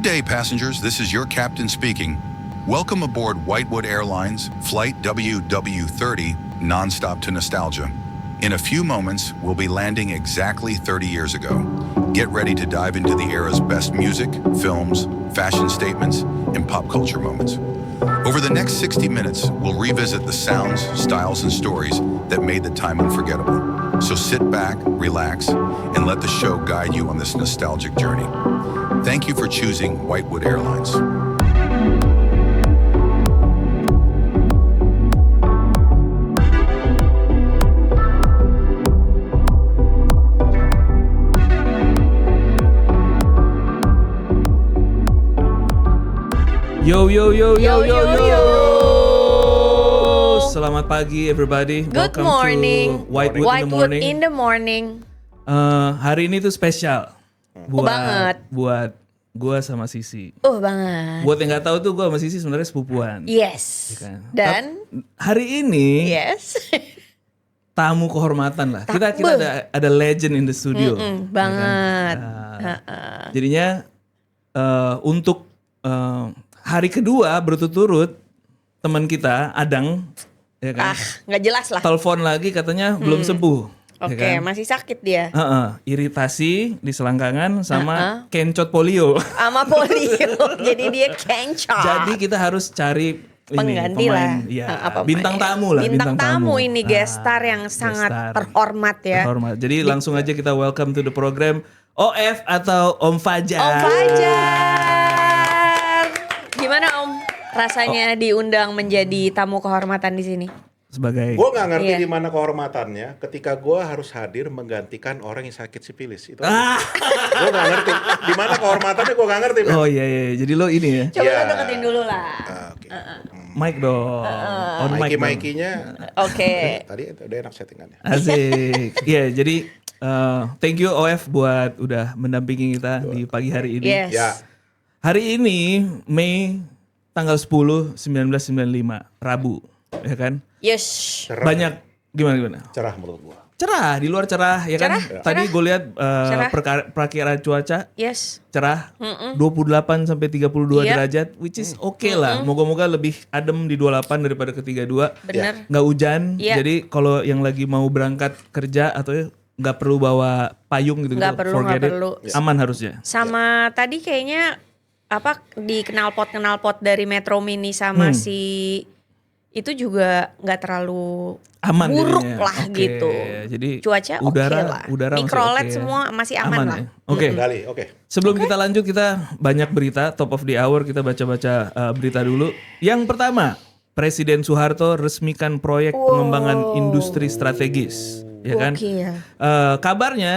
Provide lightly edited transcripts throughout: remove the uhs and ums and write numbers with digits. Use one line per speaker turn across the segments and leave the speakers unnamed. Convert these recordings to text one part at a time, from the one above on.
Good day, passengers. This is your captain speaking. Welcome aboard Whitewood Airlines Flight WW30 nonstop to nostalgia. In a few moments, we'll be landing exactly 30 years ago. Get ready to dive into the era's best music, films, fashion statements, and pop culture moments. Over the next 60 minutes, we'll revisit the sounds, styles, and stories that made the time unforgettable. So sit back, relax, and let the show guide you on this nostalgic journey. Thank you for choosing Whitewood Airlines.
Yo. Selamat pagi everybody.
Good
Welcome
morning.
to Whitewood
in the morning.
Hari ini tuh spesial
banget.
buat gua sama Sisi.
Banget.
Buat yang nggak tahu tuh gua sama Sisi sebenarnya sepupuan.
Yes.
Ya kan?
Dan
hari ini
yes.
tamu kehormatan lah. Kita ada legend in the studio.
Banget.
Ya kan? Jadinya untuk hari kedua berturut-turut teman kita Adang, ya kan?
Nggak jelas lah.
Telepon lagi katanya belum sembuh.
Oke,
ya kan?
masih sakit dia.
Iritasi di selangkangan sama kencot polio.
Sama polio. Jadi dia kencot.
Jadi kita harus cari
pengganti
pemain,
lah.
ya,
Apa
bintang
ya?
tamu lah.
Bintang tamu ini guest star yang sangat terhormat ya.
Terhormat. Jadi langsung aja kita welcome to the program OF atau Om Fajar.
Om Fajar. Gimana Om? Rasanya diundang menjadi tamu kehormatan di sini?
Sebagai
gue nggak ngerti
Iya.
di mana kehormatannya ketika gue harus hadir menggantikan orang yang sakit sipilis itu. Gue nggak ngerti di mana kehormatannya, gue nggak ngerti. Man.
Oh iya. Jadi lo ini ya.
Coba
Iya.
lo deketin dulu lah.
Oke.
Mic dong. On mic dong.
Mikey-nya.
Oke.
Tadi udah enak settingannya.
Asik. Iya, jadi thank you OF buat udah mendampingi kita di pagi hari ini.
Yes.
Ya.
Hari ini Mei tanggal 10 1995, Rabu, ya kan?
Yes.
Cerah.
Banyak gimana?
Cerah menurut gue.
Cerah, di luar cerah, ya kan?
Cerah,
Tadi gue lihat
Cerah.
perkiraan cuaca
Yes.
cerah, 28 sampai 32
Iya.
derajat, which is oke lah. Moga-moga lebih adem di 28 daripada ke 32.
Bener.
Nggak hujan,
Iya.
jadi kalau yang lagi mau berangkat kerja atau nggak perlu bawa payung gitu,
Nggak perlu,
forget
nggak
it.
perlu.
Aman harusnya.
Sama tadi kayaknya apa di knalpot dari Metro Mini sama si itu juga nggak terlalu
Aman
buruk
jadinya.
lah
Oke,
gitu.
Jadi
Cuaca
udara
lah.
masih
Mikrolet
oke.
semua masih aman lah.
ya? Oke.
Kembali, oke.
Sebelum kita lanjut, kita banyak berita top of the hour, kita baca-baca berita dulu. Yang pertama, Presiden Soeharto resmikan proyek pengembangan industri strategis, ya kan?
Gokil.
Kabarnya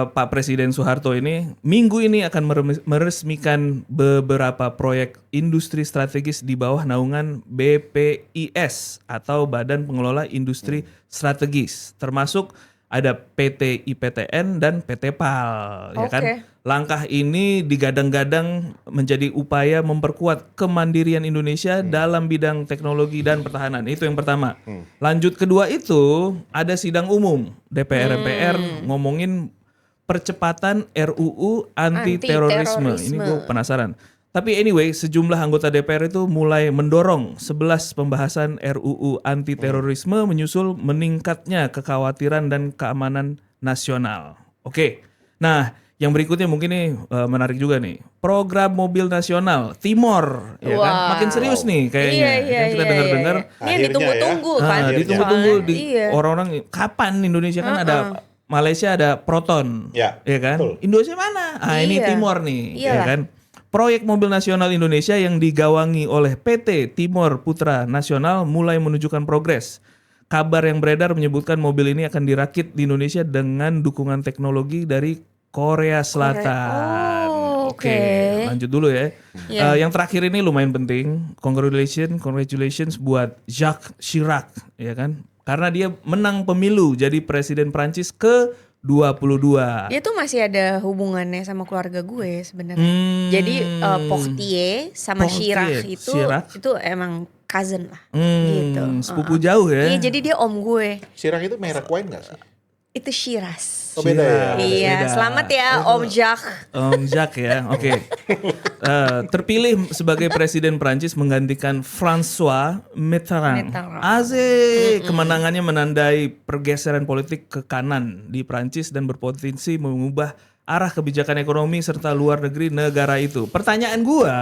Pak Presiden Soeharto ini minggu ini akan meresmikan beberapa proyek industri strategis di bawah naungan BPIS atau Badan Pengelola Industri Strategis, termasuk ada PT IPTN dan PT PAL, ya kan?
Oke.
Langkah ini digadang-gadang menjadi upaya memperkuat kemandirian Indonesia dalam bidang teknologi dan pertahanan. Itu yang pertama. Lanjut kedua itu ada sidang umum DPR-MPR ngomongin percepatan RUU anti-terorisme. Ini gue penasaran. Tapi anyway, sejumlah anggota DPR itu mulai mendorong 11 pembahasan RUU anti-terorisme menyusul meningkatnya kekhawatiran dan keamanan nasional. Oke, nah yang berikutnya mungkin nih menarik juga nih. Program mobil nasional Timor, ya kan?
Wah.
Makin serius nih kayaknya. Yang kita dengar-dengar.
Ini yang
Akhirnya
ditunggu-tunggu kan.
Ditunggu-tunggu di
Iya.
orang-orang kapan Indonesia kan ada Malaysia ada Proton,
Ya,
kan?
betul.
Indonesia mana? Ini
Iya.
Timor nih, ya
Iyalah.
kan? Proyek mobil nasional Indonesia yang digawangi oleh PT Timor Putra Nasional mulai menunjukkan progres. Kabar yang beredar menyebutkan mobil ini akan dirakit di Indonesia dengan dukungan teknologi dari Korea Selatan.
Oh, oke.
Lanjut dulu ya.
Iya.
Yang terakhir ini lumayan penting. Congratulations buat Jacques Chirac, ya kan? Karena dia menang pemilu jadi presiden Prancis ke-22.
Dia tuh masih ada hubungannya sama keluarga gue sebenarnya. Jadi Portier sama
Portier,
Chirac itu emang cousin lah gitu.
Sepupu jauh ya.
Iya, jadi dia om gue.
Chirac itu merek wine nggak sih?
itu Shiraz.
Oh, beda ya?
Iya,
Beda.
selamat ya Om Jacques.
Om Jacques ya, oke. Terpilih sebagai presiden Prancis menggantikan François Mitterrand. Asik, kemenangannya menandai pergeseran politik ke kanan di Prancis dan berpotensi mengubah arah kebijakan ekonomi serta luar negeri negara itu. Pertanyaan gua,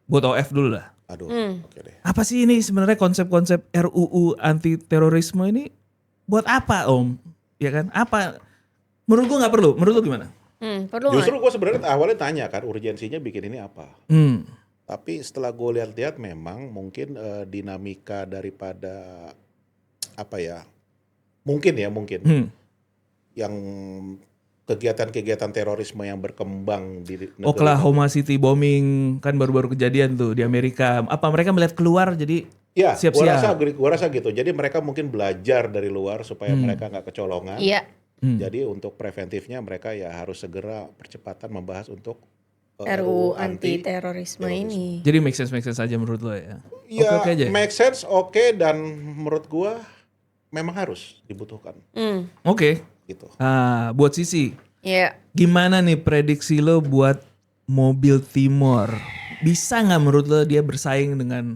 buat OF dulu lah.
Aduh, oke deh.
Apa sih ini sebenarnya konsep-konsep RUU anti terorisme ini buat apa Om? Ya kan? Apa? Menurut gua nggak perlu. Menurut lu gimana?
Perlu
Justru
nggak?
gue sebenarnya awalnya tanya kan urgensinya bikin ini apa. Tapi setelah gue lihat-lihat memang mungkin dinamika daripada apa ya? Mungkin yang kegiatan-kegiatan terorisme yang berkembang di negara
Oklahoma City bombing kan baru-baru kejadian tuh di Amerika. Apa mereka melihat keluar jadi
ya,
siap-siap?
gua rasa gitu. Jadi mereka mungkin belajar dari luar supaya mereka nggak kecolongan.
Iya.
Jadi untuk preventifnya mereka ya harus segera percepatan membahas untuk
RUU anti terorisme ini.
Jadi make sense aja menurut lo ya?
Ya,
Oke aja.
make sense, oke, dan menurut gua memang harus dibutuhkan
Oke.
gitu.
Nah, buat Sisi,
Iya.
gimana nih prediksi lo buat mobil Timor? Bisa nggak menurut lo dia bersaing dengan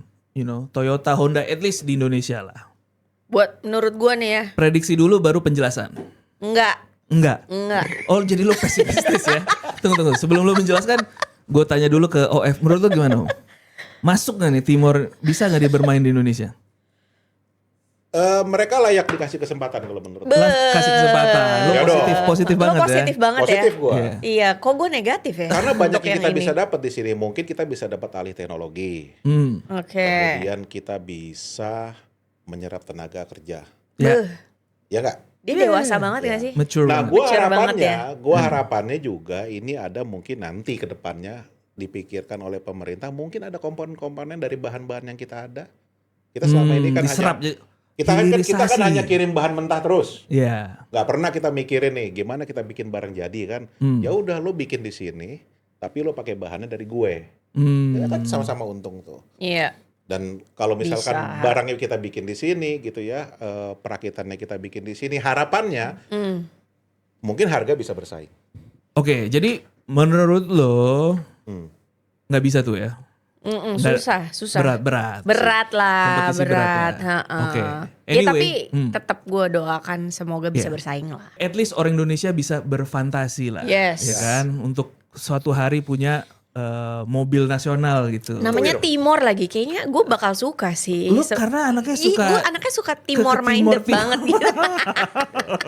Toyota, Honda, at least di Indonesia lah?
Buat menurut gua nih ya,
Prediksi dulu baru penjelasan.
enggak.
Enggak. Oh, jadi lo pesimistis ya? Tunggu. Sebelum lo menjelaskan, gue tanya dulu ke OF. Menurut lo gimana, Om? Masuk nggak nih Timor? Bisa nggak dia bermain di Indonesia?
Mereka layak dikasih kesempatan kalau menurut gua.
Kasih kesempatan. Lo
Ya
positif
Lo
banget ya.
positif banget
Positif
ya.
gua.
Iya.
Iya, kok gue negatif ya?
Karena banyak
untuk
yang kita
ini.
bisa dapat di sini. Mungkin kita bisa dapat alih teknologi.
Oke.
Kemudian kita bisa menyerap tenaga kerja.
Ya.
Ya nggak?
Dia dewasa banget gak sih?
Mature
Nah,
banget.
gua
Mature banget
harapannya juga ini ada mungkin nanti ke depannya dipikirkan oleh pemerintah. Mungkin ada komponen-komponen dari bahan-bahan yang kita ada. Kita selama ini kan
diserap.
kita kan
Hilirisasi.
hanya kirim bahan mentah terus.
Iya.
Nggak pernah kita mikirin nih gimana kita bikin barang jadi kan. Ya udah lo bikin di sini, tapi lo pakai bahannya dari gue. Ya kan sama-sama untung tuh.
Iya.
Dan kalau misalkan
Bisa.
barangnya kita bikin di sini gitu ya, perakitannya kita bikin di sini, harapannya mungkin harga bisa bersaing.
Oke, jadi menurut lo nggak bisa tuh ya?
Susah.
Berat.
Berat lah,
Kompetisi berat ya.
ha-ha.
Oke.
Ya
Anyway,
tapi tetap gue doakan semoga bisa
Iya.
bersaing lah.
At least orang Indonesia bisa berfantasi lah.
Yes.
Ya kan? Untuk suatu hari punya mobil nasional gitu.
Namanya Timor lagi, kayaknya gue bakal suka sih.
Lu karena anaknya suka.
Gue anaknya suka Timor minded
Timor.
banget gitu.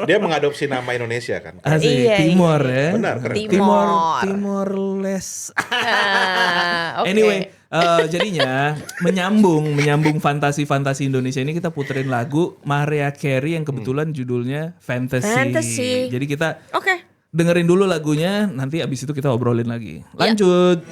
Dia mengadopsi nama Indonesia kan.
Asik,
Iya,
Timor
iya.
ya.
Benar, keren.
Timor Les.
Oke.
Anyway, jadinya menyambung fantasi-fantasi Indonesia ini kita puterin lagu Mariah Carey yang kebetulan judulnya Fantasy. Jadi kita
Oke.
dengerin dulu lagunya, nanti abis itu kita obrolin lagi. Lanjut.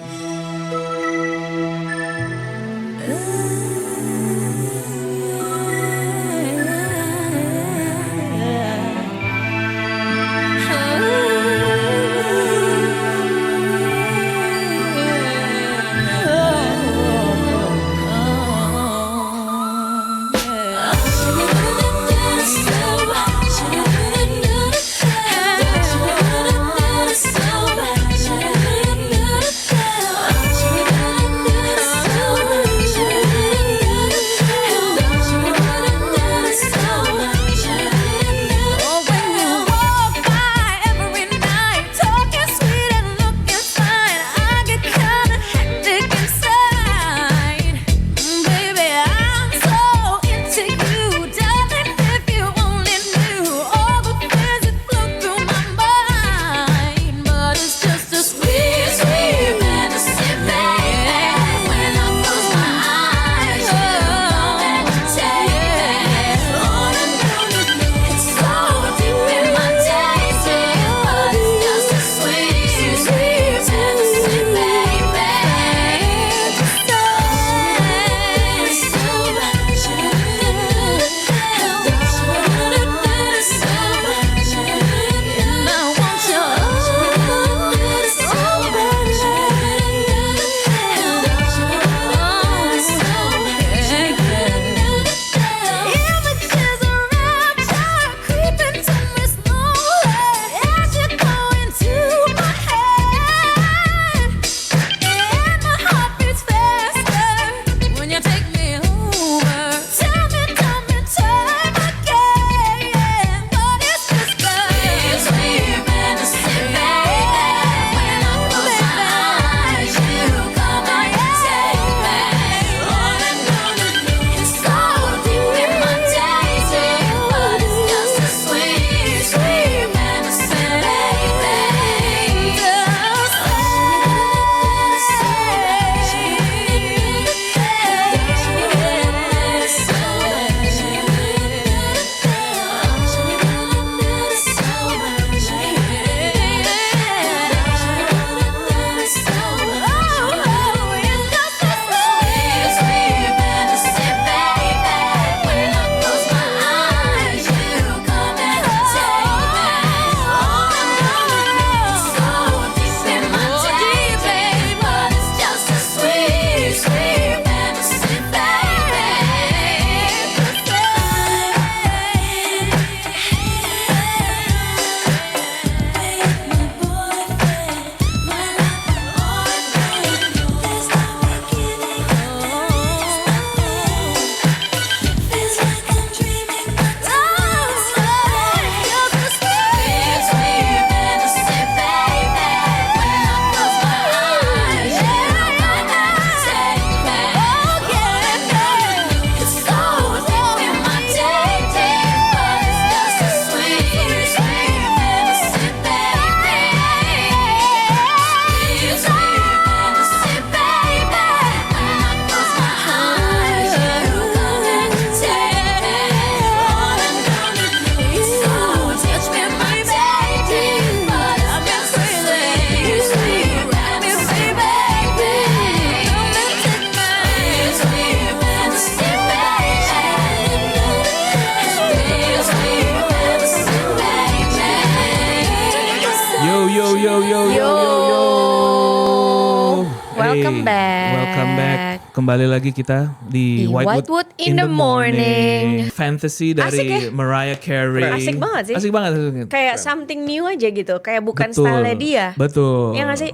Welcome back. Kembali lagi kita di
Whitewood in the morning.
Fantasy dari
Asik ya?
Mariah Carey.
Asik banget sih.
Asik banget.
Kayak something new aja gitu, kayak bukan
Betul.
style dia.
Betul.
Iya gak sih?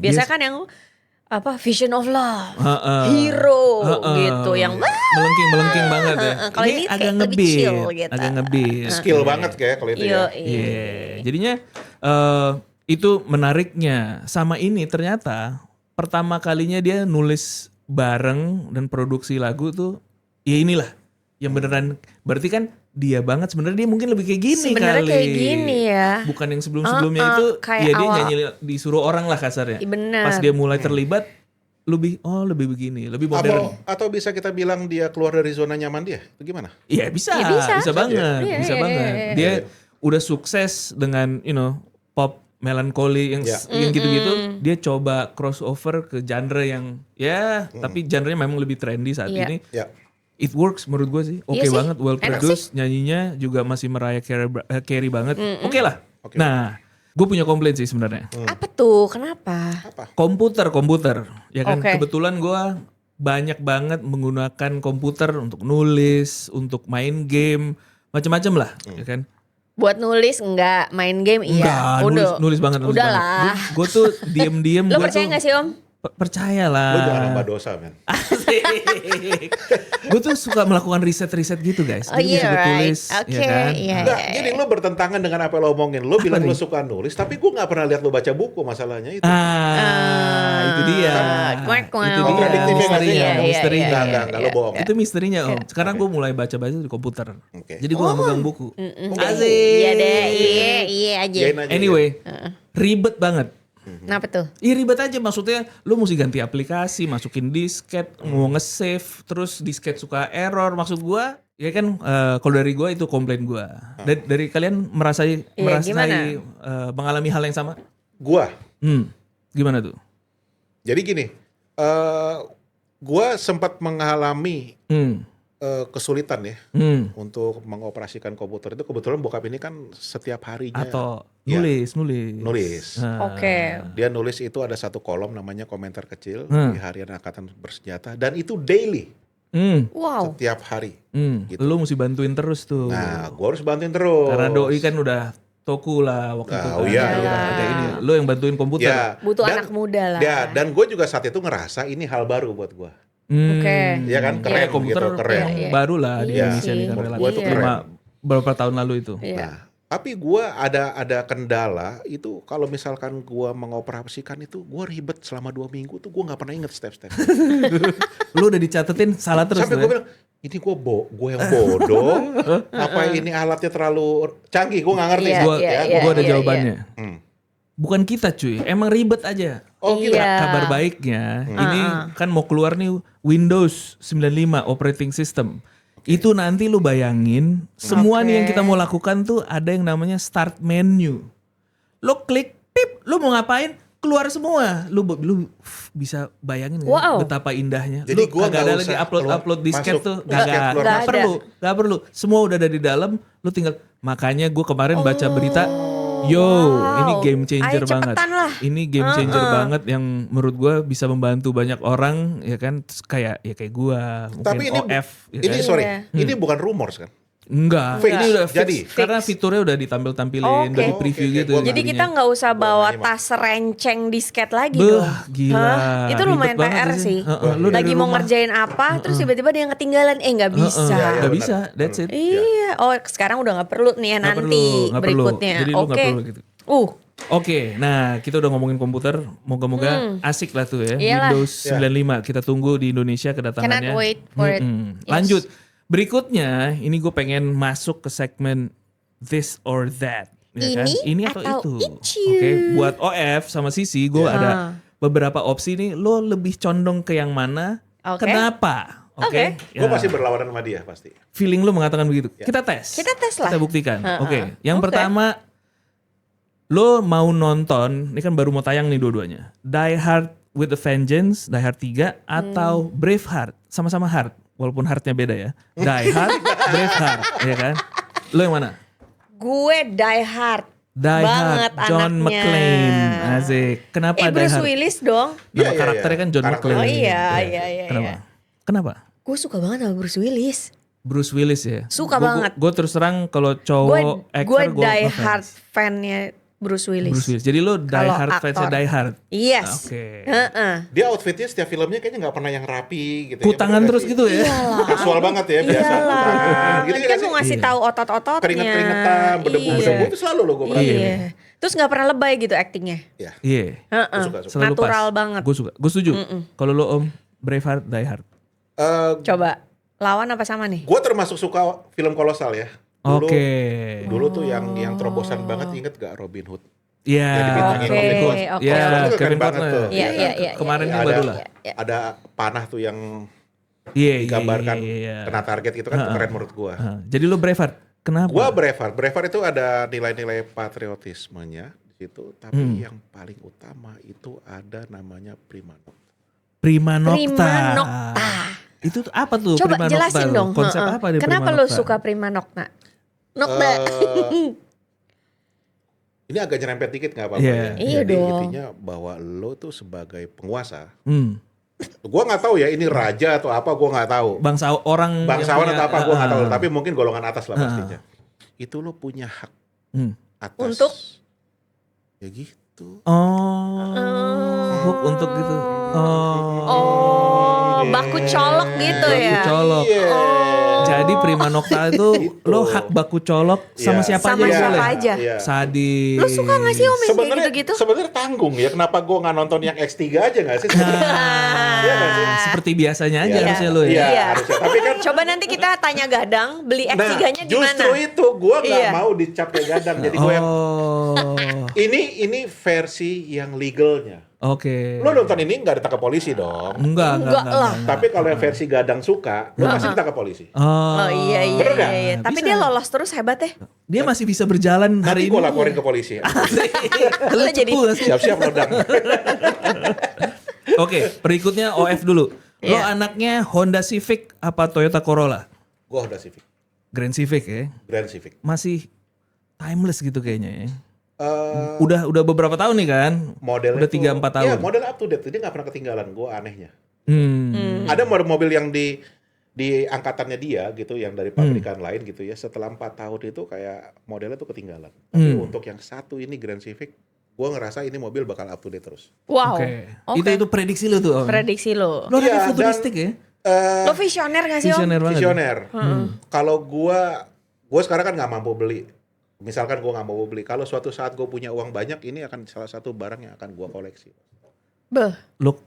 Biasa kan yang Vision of Love, Hero gitu, yang
melengking banget ya.
Kalau ini
agak
kayak lebih
ngebit,
chill gitu.
agak ngebit.
Skill banget kayak kalau itu ya.
Iya. Jadinya itu menariknya sama ini ternyata pertama kalinya dia nulis bareng dan produksi lagu tuh ya inilah yang beneran berarti kan dia banget sebenarnya dia mungkin lebih kayak gini
sebenarnya
kali.
kayak gini ya.
Bukan yang sebelum-sebelumnya itu
kayak
ya dia
awal.
nyanyi disuruh orang lah kasarnya.
Bener.
Pas dia mulai terlibat lebih begini, lebih modern.
Atau bisa kita bilang dia keluar dari zona nyaman dia? Itu gimana?
Iya bisa,
Ya, bisa.
banget,
Iya,
bisa
iya,
banget.
iya.
Dia udah sukses dengan pop melankoli yang yang gitu-gitu. Dia coba crossover ke genre yang tapi genre-nya memang lebih trendy saat
Iya.
ini.
Ya.
It works menurut gue sih, oke
Iya sih,
banget, well
enak
produced, nyanyinya juga masih Mariah Carey banget, oke lah.
Oke.
Nah, gue punya komplain sih sebenarnya.
Apa tuh? Kenapa?
Komputer, ya kan.
Oke.
Kebetulan gue banyak banget menggunakan komputer untuk nulis, untuk main game, macam-macam lah, ya kan.
Buat nulis enggak, main game iya.
Enggak, nulis banget.
Udahlah.
Gue tuh diem-diem.
Lo percaya gak sih Om?
Percaya lah.
Lu jangan nambah dosa, men.
Gue tuh suka melakukan riset-riset gitu guys.
Oh
Jadi
iya,
bisa gue tulis,
right.
ya kan.
Iya.
Enggak, jadi lu bertentangan dengan apa yang lo omongin. Lu bilang
nih?
lu suka nulis, tapi gue gak pernah lihat lu baca buku, masalahnya itu.
Itu dia.
Quack, quack.
Itu dia
Kontradiktif ya,
misterinya.
iya,
misterinya.
Enggak, lu bohong.
Itu misterinya Om. Sekarang gue mulai baca-baca di komputer.
Oke.
Jadi gue gak megang buku. Asik.
Iya deh, iya aja.
Iyain aja,
Anyway, ribet banget.
Kenapa tuh?
Iya ribet aja, maksudnya lu mesti ganti aplikasi, masukin disket, mau nge-save, terus disket suka error. Maksud gua, ya kan kalau dari gua itu komplain gua. Dari kalian merasai
gimana?
mengalami hal yang sama?
Gua.
Gimana tuh?
Jadi gini, gua sempat mengalami kesulitan ya untuk mengoperasikan komputer itu. Kebetulan bokap ini kan setiap harinya
Atau
ya,
nulis.
Oke.
Dia nulis itu ada satu kolom namanya komentar kecil di Harian Angkatan Bersenjata dan itu daily
Wow.
setiap hari. Gitu.
Lu mesti bantuin terus tuh.
Nah, gua harus bantuin terus.
Karena doi kan udah toku lah waktu itu.
Oh iya, iya.
Ada ini. Lu yang bantuin komputer.
Ya,
Butuh
dan-
anak muda lah.
Ya, dan gue juga saat itu ngerasa ini hal baru buat gue.
Oke.
Iya kan, keren
komputer
gitu, keren.
yang
Iya.
baru lah di
Iya.
Indonesia nih kan
Menurut
relatif.
gua itu keren.
Beberapa tahun lalu itu.
Iya.
Nah, tapi gue ada kendala itu kalau misalkan gue mengoperasikan itu gue ribet selama 2 minggu tuh gue nggak pernah inget step-step.
Lu udah dicatetin salah terus
Sampai
tuh
gue
ya?
bilang ini gue yang bodoh. Apa ini alatnya terlalu canggih? Gue nggak ngerti.
Iya,
Gua,
iya,
gua ada
iya,
jawabannya.
Hmm.
Bukan kita cuy, emang ribet aja.
Oh gitu.
Iya.
Kabar baiknya, ini kan mau keluar nih Windows 95 operating system. Itu nanti lu bayangin, semua nih yang kita mau lakukan tuh ada yang namanya start menu. Lu klik, pip, lu mau ngapain? Keluar semua. Lu bisa bayangin nggak
Wow.
betapa indahnya.
Jadi
Lu
gua
kagak ada
nggak
lagi
usah
upload disket
masuk
tuh.
disket keluar
Nggak
masuk.
ada.
Gak perlu. Semua udah ada di dalam. Lu tinggal. Makanya gue kemarin baca berita. Yo,
Wow.
ini game changer
Ayo
banget.
cepetan lah.
Ini game changer banget yang menurut gue bisa membantu banyak orang, ya kan? Terus kayak gue, mungkin
Tapi ini
OF. Ya
ini
kan?
sorry,
Iya.
ini bukan rumors kan?
Enggak,
Fix.
ini udah fix.
Jadi?
Karena
Fix.
fiturnya udah ditampil-tampilin,
Oke.
udah di preview
Oke,
gitu.
gua
Jadi
jadinya.
kita nggak usah bawa
Makanya,
tas renceng disket lagi
Beuh,
dong.
gila.
Hah? Itu
Ribet
lumayan
banget
PR sih.
Lu dari
Lagi mau
rumah.
ngerjain apa, terus tiba-tiba dia yang ketinggalan. Nggak bisa.
Iya,
Nggak
benar.
bisa, that's it.
Iya. Oh sekarang udah nggak perlu nih ya
Nggak
nanti
nggak
berikutnya.
Jadi lu nggak
Oke.
perlu gitu. Oke, nah kita udah ngomongin komputer, moga-moga asik lah tuh ya.
Iyalah.
Windows 95, kita tunggu di Indonesia kedatangannya.
Cannot wait for it. Yes.
Lanjut, berikutnya ini gue pengen masuk ke segmen This or That. Ya kan?
Ini
atau
atau
itu.
itu.
Oke, buat OF sama Sisi, gue ada beberapa opsi nih. Lo lebih condong ke yang mana?
Oke.
Kenapa? Oke,
Gue
Ya.
pasti berlawanan sama dia pasti.
Feeling lo mengatakan begitu. Kita tes.
Kita tes lah.
Kita buktikan. Oke, yang
Oke.
pertama lo mau nonton, ini kan baru mau tayang nih dua-duanya. Die Hard with a Vengeance, Die Hard 3 atau Braveheart. Sama-sama hard, walaupun heartnya beda ya. Die Hard, Braveheart, ya kan? Lo yang mana?
Gue Die Hard.
Die
banget
Hard, John
anaknya.
McClane. Asik. Kenapa Die
Bruce
Hard?
Willis dong.
Nama
Iya, iya,
karakternya
iya.
kan John
Karakter.
McClane.
Oh iya,
Iya.
iya.
Kenapa? Kenapa?
Gue suka banget sama Bruce Willis.
Bruce Willis ya.
Suka banget.
Gue terus terang kalau
Gue
cowok actor gue
die hard fan-nya Bruce Willis.
Bruce Willis. Jadi lo Die
Kalau
Hard fansnya
aktor.
Die Hard.
Yes.
Oke.
Heeh.
Dia outfitnya setiap filmnya kayaknya nggak pernah yang rapi gitu.
Kutangan
Bener
terus
nggak sih?
gitu ya.
Kasual banget ya, biasa kutangan. Gitu
Kan mau ngasih
Iya.
tahu otot-ototnya.
Keringet-keringetan, berdebu-berdebu
Iya.
itu selalu lo gue perhatiin.
Iya. Terus nggak pernah lebay gitu aktingnya.
Iya.
Iya.
Heeh.
Suka.
Selalu
Natural
pas.
banget.
Gue suka. Gue setuju. Kalau lo Om Braveheart, Die Hard.
Coba lawan apa sama nih?
Gue termasuk suka film kolosal ya.
Oke.
Dulu tuh yang terobosan banget, inget gak Robin Hood?
Iya.
Yang dibintangin
Oke,
Robin Hood.
oke.
Ya,
Itu keren
Kevin
banget
Costner.
tuh.
Iya, iya, iya.
Kemarin
Ada-
baru lah.
Ada panah tuh yang
Iya, iya,
digambarkan
iya, iya.
kena target gitu kan, itu keren menurut gue.
Jadi lo Braveheart. Kenapa?
Gue Braveheart itu ada nilai-nilai patriotismenya di situ, tapi yang paling utama itu ada namanya Prima Nocta.
Prima Nocta.
Prima Nocta.
Itu tuh apa tuh
Coba
Prima
jelasin
Nocta?
dong.
Konsep
Heeh.
apa di
Kenapa
Prima
lo
Nocta?
suka Prima Nocta? Nocta.
Ini agak nyerempet dikit nggak apa-apa
Iya.
ya.
Iya
Jadi
dong.
intinya bahwa lo tuh sebagai penguasa,
Hmm.
gue nggak tahu ya ini raja atau apa, gue nggak tahu.
Bangsa orang yang
Bangsawan
punya-
atau apa gue nggak tahu, tapi mungkin golongan atas lah pastinya. Itu lo punya hak
Hmm.
atas.
Untuk?
Ya gitu.
Oh. Hook untuk gitu.
Oh, baku colok gitu
Baku
ya.
colok.
Iya.
Jadi Prima Nocta itu
Gitu.
lo hak baku colok sama
Iya.
siapa
Sama
aja
siapa
boleh.
aja.
Iya.
Sadis.
Lo suka gak sih Om yang kayak
Sebenarnya
gitu-gitu?
sebenarnya tanggung ya, kenapa gue nggak nonton yang X3 aja nggak sih? Iya nggak sih?
Seperti biasanya aja
Iya.
harusnya lo ya.
Iya,
Iya.
harusnya. Tapi kan
Coba nanti kita tanya Gadang beli X3-nya di mana?
justru itu gue nggak
Iya.
mau dicap kayak Gadang. Jadi gue yang
Oh.
ini versi yang legalnya.
Oke.
Lo nonton ini nggak ditangkap polisi dong.
Enggak
Enggak lah.
Tapi kalau yang versi Gadang suka, lo pasti ditangkap polisi.
Oh iya iya
Bener
iya,
nggak?
iya. Tapi
Bisa.
dia lolos terus hebat ya.
Dia masih bisa berjalan
Nanti
hari
gue
ini.
laporin ke polisi.
Lo
Lo jadi-
cepu gak sih?
Siap-siap lo Dang.
Oke, berikutnya OF dulu. Lo
Iya.
anaknya Honda Civic apa Toyota Corolla?
Gue Honda Civic,
Grand Civic ya.
Grand Civic.
Masih timeless gitu kayaknya ya.
Eh,
Udah beberapa tahun nih kan?
modelnya
Udah 3-4 tahun.
Iya, model up to date. Dia nggak pernah ketinggalan. Gue anehnya.
Hmm.
Ada mobil yang di angkatannya dia gitu, yang dari pabrikan lain gitu ya. Setelah 4 tahun itu kayak modelnya tuh ketinggalan. Tapi untuk yang satu ini Grand Civic, gue ngerasa ini mobil bakal up to date terus.
Wow.
Oke.
Oke.
Itu prediksi lo tuh Om.
Prediksi lo.
Lo
Iya,
anaknya futuristik ya?
Lo visioner gak sih Om?
Visioner banget.
Visioner. Kalau gue sekarang kan nggak mampu beli. Misalkan gue nggak mau beli. Kalau suatu saat gue punya uang banyak, ini akan salah satu barang yang akan gue koleksi.
Beh,
Lo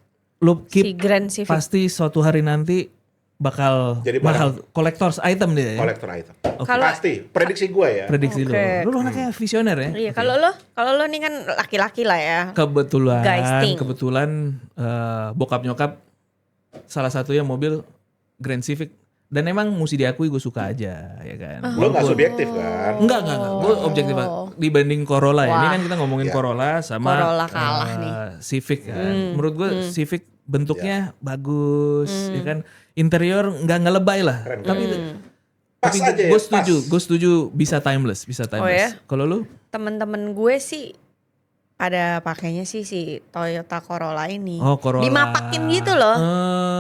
si
keep
Grand Civic.
pasti suatu hari nanti bakal
Jadi
mahal collector's item dia ya.
Collector item.
Kalau
Pasti. Prediksi gue ya.
Prediksi
Oke.
lo anaknya visioner ya?
iya, kalau lo nih kan laki-laki lah ya. Guysting.
Kebetulan bokap nyokap salah satunya mobil Grand Civic dan emang mesti diakui gue suka aja ya kan.
Lo nggak subjektif kan?
Enggak. Gue objektif dibanding Corolla ya. Ini
Wah.
kan kita ngomongin
Iya.
Corolla sama
Corolla kalah nih.
Civic kan. Menurut gue Civic bentuknya bagus ya kan. Interior nggak ngelebay lah.
Keren.
Tapi
Pas aja ya,
gue setuju bisa timeless.
Oh ya?
Kalau lu?
Temen-temen gue sih pada pakainya sih si Toyota Corolla ini.
Oh, Corolla.
Dimapakin gitu loh.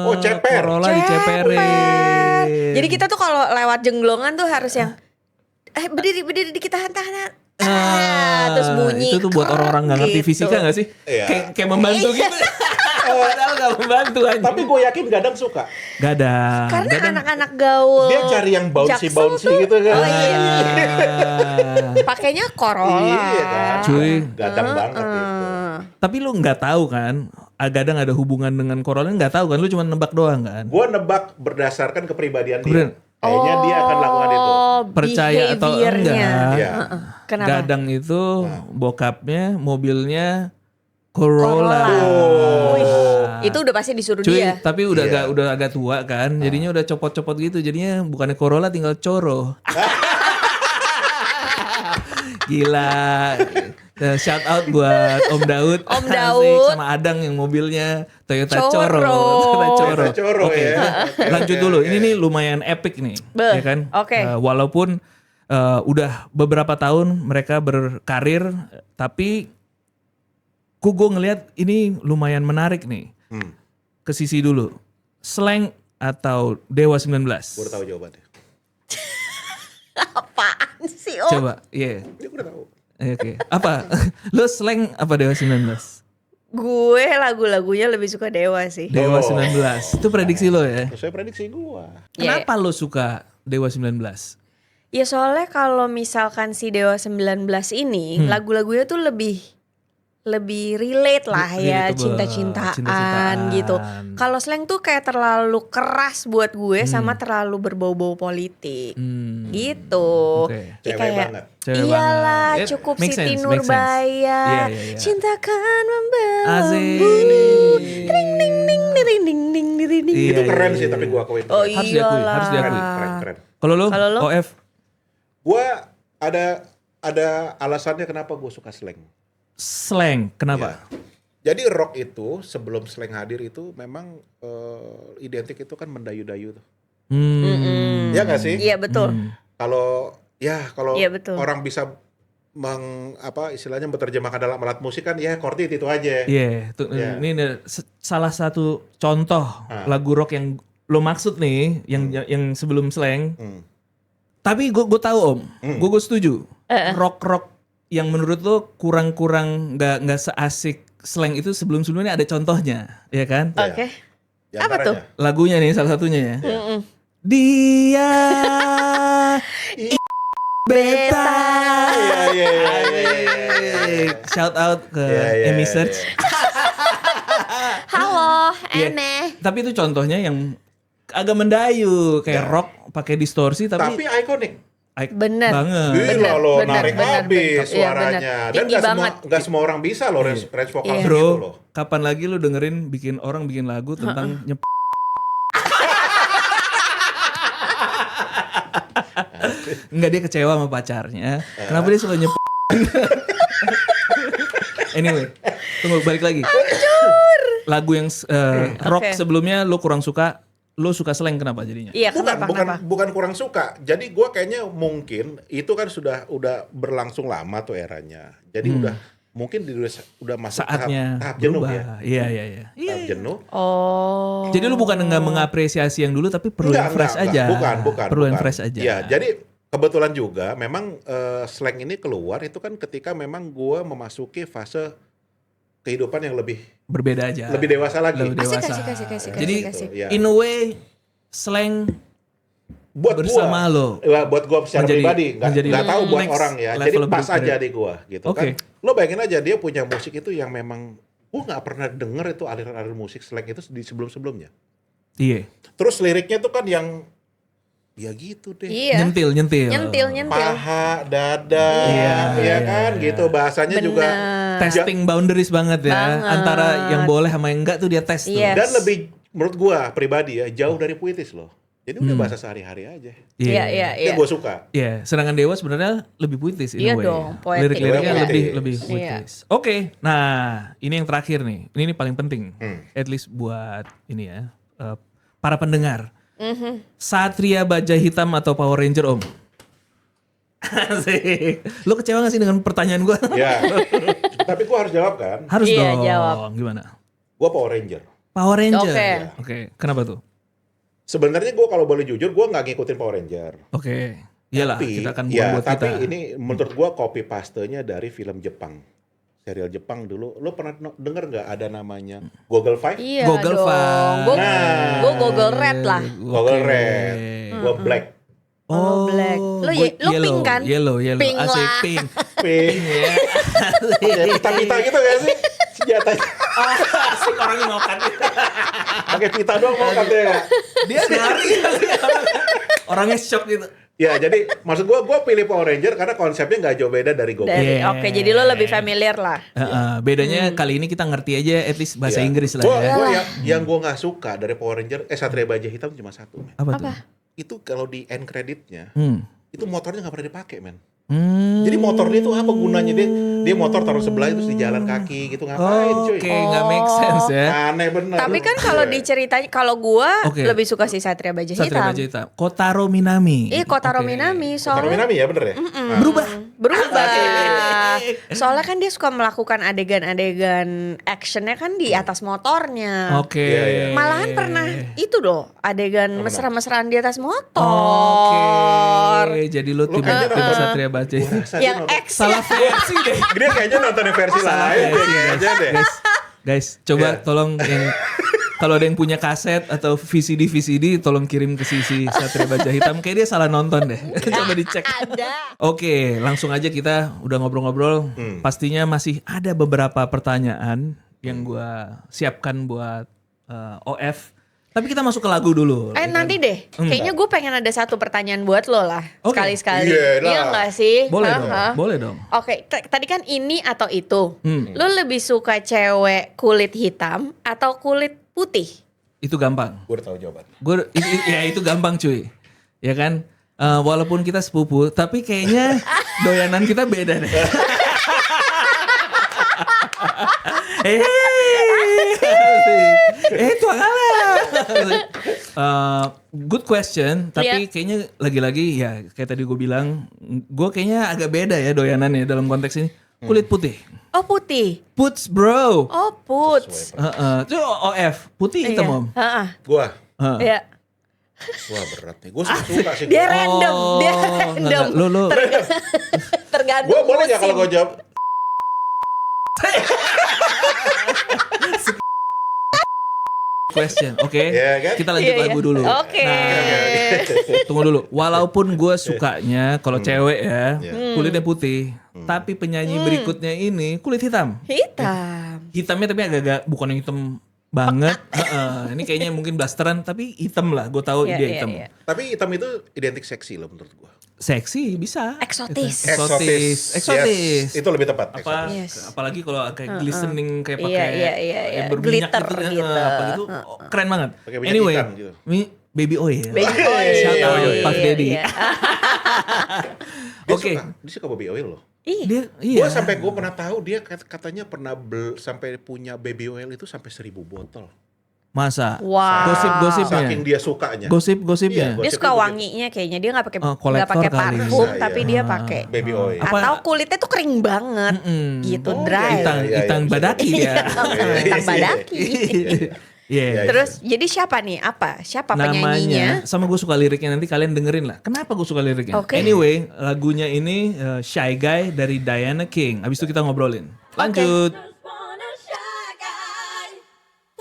Oh, ceper.
Corolla diceperin.
Jadi kita tuh kalau lewat jenglongan tuh harus yang berdiri dikit tahan. Terus bunyi.
Itu tuh buat orang-orang nggak ngerti
gitu.
fisika nggak sih?
Iya.
Kayak membantu gitu. Padahal nggak membantu aja.
Tapi gue yakin Gadang suka.
Gak ada.
Karena anak-anak gaul.
Dia cari yang
Jaksel
bouncy
tuh-
gitu kan.
Oh iya. Pakainya Corolla.
Iya kan.
Cuy.
Gadang banget gitu.
Tapi lu nggak tahu kan? Kadang ada hubungan dengan Corolla nggak tahu kan? Lu cuma nebak doang kan?
Gue nebak berdasarkan kepribadian
Kemudian,
dia. Kayaknya dia akan lakukan itu.
percaya atau
behavior-nya.
enggak?
Iya.
Kenapa?
Gadang itu bokapnya mobilnya Corolla.
Wih, itu udah pasti disuruh
Cuy,
dia.
tapi udah
Iya.
agak tua kan, jadinya udah copot-copot gitu, jadinya bukannya Corolla tinggal Coro. Gila. Shout out buat Om Daud.
Om
Asik,
Daud.
sama Adang yang mobilnya Toyota
Coro.
Coro.
Toyota Coro
Oke.
ya.
Lanjut dulu. Ini nih lumayan epic nih,
Beh,
ya kan?
oke.
Walaupun Udah beberapa tahun mereka berkarir, tapi gue ngelihat ini lumayan menarik nih. Ke sisi dulu, Slank atau Dewa 19?
Gue udah tahu jawabannya.
Apaan sih Om?
Coba, iya.
Ya gue udah tahu.
Oke. Apa? Lo Slank apa Dewa 19?
Gue lagu-lagunya lebih suka Dewa sih.
Dewa 19. Itu prediksi lo ya?
Sesuai prediksi gue.
Kenapa lo suka Dewa 19?
Ya soalnya kalau misalkan si Dewa 19 ini lagu-lagunya tuh lebih relate lah ya,
Relatable,
cinta-cintaan
cinta-cintaan.
gitu. Kalau Slank tuh kayak terlalu keras buat gue sama terlalu berbau-bau politik. Gitu.
Oke.
Ya
Cewek
kayak
banget.
Cewek
iyalah
banget.
cukup
Make
Siti
sense, make sense.
Nurbaya.
Iya.
Cintakan membawamu.
Asik.
Ding ding ding ding ding ding ding ding.
Iya,
Itu keren
iya,
sih
iya.
tapi gue akuin.
Oh
Harus
iyalah.
diakui, harus diakui.
Keren.
Kalau lo, OF?
Gue ada alasannya kenapa gue suka Slank.
Slank, kenapa?
Ya. Jadi rock itu sebelum Slank hadir itu memang identik itu kan mendayu-dayu tuh. Ya nggak sih?
Iya betul.
Kalau
Iya, betul.
orang bisa istilahnya menerjemahkan dalam alat musik kan ya chord itu aja.
Iya,
Iya.
ini salah satu contoh lagu rock yang lo maksud nih, yang sebelum Slank. Tapi gue tahu Om, gue setuju. Rock yang menurut lo kurang nggak seasik Slank itu sebelumnya ada contohnya, ya kan?
Iya.
Oke.
Di
Apa tuh?
antaranya.
Lagunya nih salah satunya ya. Dia beta.
Iya.
Shout out ke
Iya,
Emi
iya,
Search.
Halo,
Iya.
Ene.
Tapi itu contohnya yang agak mendayu, kayak rock pakai distorsi
Tapi ikonik.
Bener.
banget.
Gila lo
bener,
narik
bener,
habis
bener. Iya,
suaranya.
bener.
Dan
Tinggi banget.
nggak semua orang bisa loh range vokal
Iya.
segitu
Bro,
loh.
kapan lagi lu dengerin bikin lagu tentang Enggak, dia kecewa sama pacarnya. Kenapa dia suka Anyway, tunggu balik lagi. Lagu yang rock
Oke.
sebelumnya lu kurang suka, lu suka Slank kenapa jadinya?
Iya, kenapa?
Bukan kurang suka. Jadi gue kayaknya mungkin itu kan udah berlangsung lama tuh eranya. Jadi mungkin udah masuk
Saatnya
tahap jenuh
berubah.
ya.
Iya.
Tahap jenuh.
Oh.
Jadi lu bukan nggak mengapresiasi yang dulu, tapi perlu yang fresh aja.
Bukan.
Perlu yang fresh aja.
Ya, jadi kebetulan juga memang Slank ini keluar itu kan ketika memang gue memasuki fase kehidupan yang lebih
Berbeda aja.
lebih dewasa lagi.
Lebih dewasa.
Kasih.
Jadi
Iya.
in a way Slank
buat
bersama
gua,
lo.
ya, buat gua secara
Menjadi-
pribadi
menjadi
nggak tahu buat
next
orang ya.
level
Jadi
lebih
pas aja
berbeda.
di gua gitu
Oke.
kan. Lo bayangin aja dia punya musik itu yang memang gua nggak pernah denger itu aliran musik Slank itu di sebelum-sebelumnya.
Iya.
Terus liriknya tuh kan yang ya gitu deh.
Iya.
Nyentil.
Nyentil.
Paha, dada,
Iya,
ya kan
iya.
gitu bahasanya juga.
Testing boundaries banget ya.
Banget.
Antara yang boleh sama yang enggak tuh dia tes tuh.
Iya.
Dan lebih menurut gua pribadi ya jauh dari puitis loh. Jadi udah bahasa sehari-hari aja.
Iya.
Itu gua suka.
Iya, sedangkan Dewa sebenarnya lebih puitis in a
Iya
way.
dong, poetik.
Lirik-liriknya
Iya,
lebih
puitis.
puitis. Oke, nah ini yang terakhir nih. Ini paling penting. At least buat ini ya, para pendengar. Satria Baja Hitam atau Power Ranger Om? Asik. Lo kecewa gak sih dengan pertanyaan gue?
Ya. Tapi gua harus jawab kan.
Harus
Iya,
dong.
jawab.
Gimana?
Gua Power Ranger.
Power Ranger.
Oke.
Oke, kenapa tuh?
Sebenarnya gue kalau boleh jujur gue nggak ngikutin Power Ranger.
Oke. Iyalah,
Tapi,
kita akan
ya,
buat
tapi
kita.
ini menurut gue copy pastenya dari film Jepang, serial Jepang dulu. Lo pernah denger nggak ada namanya Google Five?
Iya
Google
dong.
Five.
Gue Google Red lah.
Google Red, gue Black,
Oh, Black. Lo
gue
lo pink kan?
Yellow.
Pink
Asik,
lah.
pink.
Pink.
Ya.
Pakai pita-pita gitu gak sih? Senjatanya
Asik orangnya mau kan.
pakai pita doang mau katanya.
Dia nyari. Orangnya shock gitu.
Ya jadi maksud gue pilih Power Ranger karena konsepnya nggak jauh beda dari Google.
Iya.
Oke, jadi lo lebih familiar lah.
Bedanya kali ini kita ngerti aja at least bahasa Inggris lah ya.
Gue yang gue nggak suka dari Power Ranger, Satria Baja Hitam cuma satu. Men.
Apa tuh?
Itu kalau di end creditnya, itu motornya nggak pernah dipakai men. Jadi motor dia tuh apa gunanya, dia motor taruh sebelah terus di jalan kaki gitu, ngapain cuy?
Oke, nggak make sense ya.
Aneh bener.
Tapi kan kalau diceritain, kalau gua
Oke.
lebih suka si Satria Baja
Satria
Hitam.
Baja Hitam. Kotaro Minami.
Kotaro
Oke.
Minami
Taruh
soalnya
Minami ya bener ya?
Berubah.
Soalnya kan dia suka melakukan adegan-adegan actionnya kan di atas motornya.
Oke.
Iya, iya.
Malahan pernah itu loh adegan mesra-mesraan di atas motor.
Oke, jadi lu tim
kayaknya
tim
nonton-
Satria Baja Hitam.
Yang X
Salah versi deh.
Dia kayaknya nonton versi lain deh kayaknya deh.
Guys, coba
Iya.
tolong yang kalau ada yang punya kaset atau VCD tolong kirim ke sisi Satria Baja Hitam. Kayak dia salah nonton deh. Coba dicek.
ada.
Oke, langsung aja kita udah ngobrol-ngobrol. Pastinya masih ada beberapa pertanyaan yang gua siapkan buat OF. Tapi kita masuk ke lagu dulu.
Nanti deh. Kayaknya gue pengen ada satu pertanyaan buat lo lah.
Oke.
Sekali-sekali.
Iya lah.
Iya gak sih?
Boleh
Hah?
dong,
Hah?
boleh dong.
Oke, tadi kan ini atau itu. Lo lebih suka cewek kulit hitam atau kulit putih?
Itu gampang.
Gue udah tahu jawaban.
Ya itu gampang cuy. Ya kan? Walaupun kita sepupu, tapi kayaknya doyanan kita beda deh. Tuang Allah. Good question, tapi kayaknya lagi-lagi ya kayak tadi gue bilang, gue kayaknya agak beda ya doyanannya dalam konteks ini. Kulit putih.
Oh putih.
Puts bro.
Oh puts.
Itu OF. Putih hitam om.
Gua
Iya.
wah berat nih. Gue suka sih.
Dia random. Dia random.
Lu
Tergantung
Gue boleh nggak
musim.
kalau gue jawab?
question, oke?
Iya kan?
Kita lanjut
Iya,
lagu
iya.
dulu.
Oke.
Tunggu dulu. Walaupun gue sukanya kalau cewek ya kulitnya putih, tapi penyanyi berikutnya ini kulit hitam.
Hitam.
Hitamnya tapi agak-agak bukan yang hitam banget. Ini kayaknya mungkin blasteran tapi hitam lah. Gue tahu
Iya,
dia
iya,
hitam.
iya.
Tapi hitam itu identik seksi loh menurut gue.
Seksi bisa.
Eksotis.
Eksotis.
Yes, itu lebih tepat.
Apa
Yes.
apalagi kalau kayak glistening kayak
Iya,
pakai
iya, iya,
kayak
iya.
berminyak
Glitter
gitu,
gitu.
apa gitu. Keren banget.
Pakai minyak
Anyway,
hitam gitu.
baby oil.
Baby oil.
Shout out
Iya,
Puff
iya,
Daddy.
iya.
Oke.
Dia suka baby oil loh.
Iya.
Iya.
Gue pernah tahu dia katanya pernah sampai punya baby oil itu sampai 1000 botol.
Masa?
Wow.
Gosip-gosipnya.
Saking dia sukanya.
Gosip-gosipnya.
Iya,
Dia suka
Gosipnya
wanginya kayaknya, dia nggak pakai
kolektor
nggak pakai
kali.
parfum
Bisa,
tapi
iya.
dia pakai
Baby oil.
Apa-
atau kulitnya tuh kering banget gitu,
Oh,
dry.
Itang,
Iya, iya,
itang
bisa.
badaki ya.
Tentang badaki.
Iya.
Iya.
Terus jadi siapa nih? Siapa penyanyinya?
Namanya sama gue suka liriknya, nanti kalian dengerin lah. Kenapa gue suka liriknya?
Oke.
Anyway, lagunya ini Shy Guy dari Diana King. Abis itu kita ngobrolin. Lanjut.
Just want a shy guy.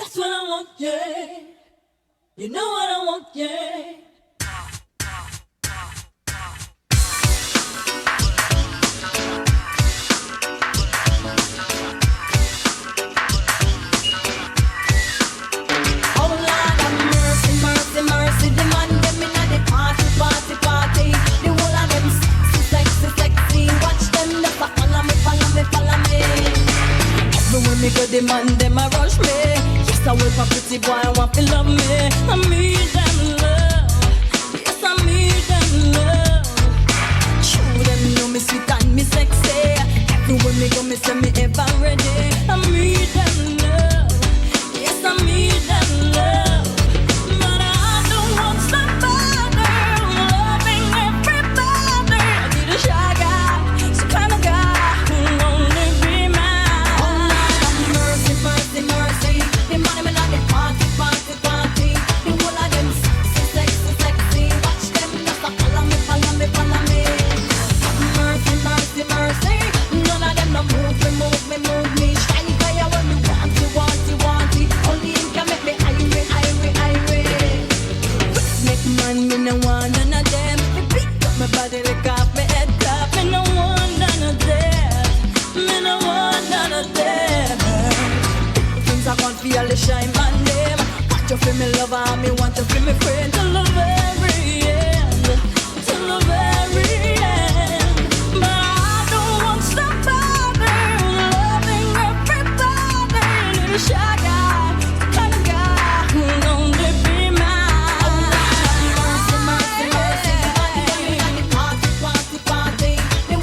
That's what I want, yeah. You know what I want, yeah. Oh Lord have mercy, mercy, mercy. The man them inna the party, party, party. The whole of them sexy, sexy, sexy. Watch them just a follow me, follow me, follow me. Everywhere me go, the man them a rush me. Yes, I will for pretty boy, I want to love me. I need them love. Yes, I need them love. True, them know me sweet and me sexy. Everywhere me go, me say me ever ready. I need them love. Yes, I need them love. But I don't want somebody loving everybody. I need a shy guy, some kind of guy who'll only be mine. Oh Lord have mercy, mercy, mercy. The money me not the party, party, party. The whole of them sexy, sexy, sexy. Watch them just a follow me, follow me, follow me. Have mercy, mercy, mercy. None of them no move me, move me, move me. Shy guy, when me want you, want you, want it. Only him can make me irate, irate, irate. Make man, me no want none of them. Me pick up my body, lick off my head top. Me no want none of them. Me no want none of them. Things I can't feel the shine man them. Want you feel me lover, me want you feel me friend. Till the very end, till the very end. But I don't want somebody loving everybody. Need a shy guy, the kind of guy who'll only be mine. Mercy, mercy, mercy. The party, party, party. The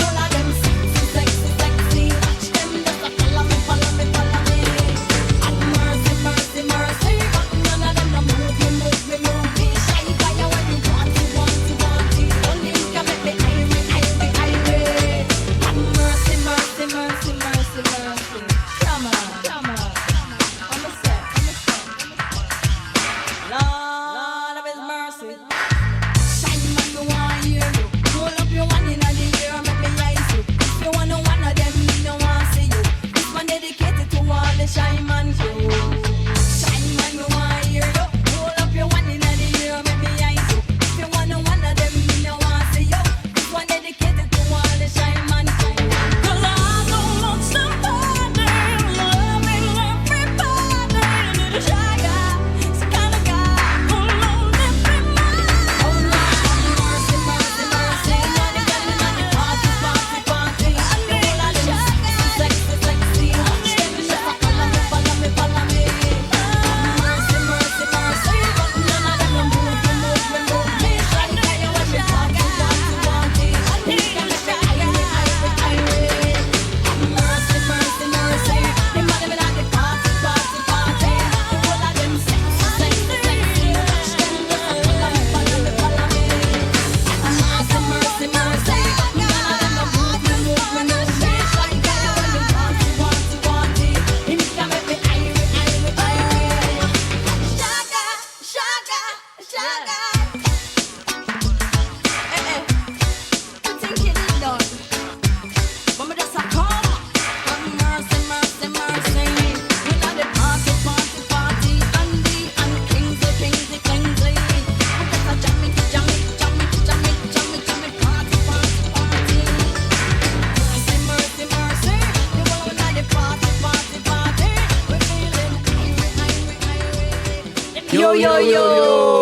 Yo.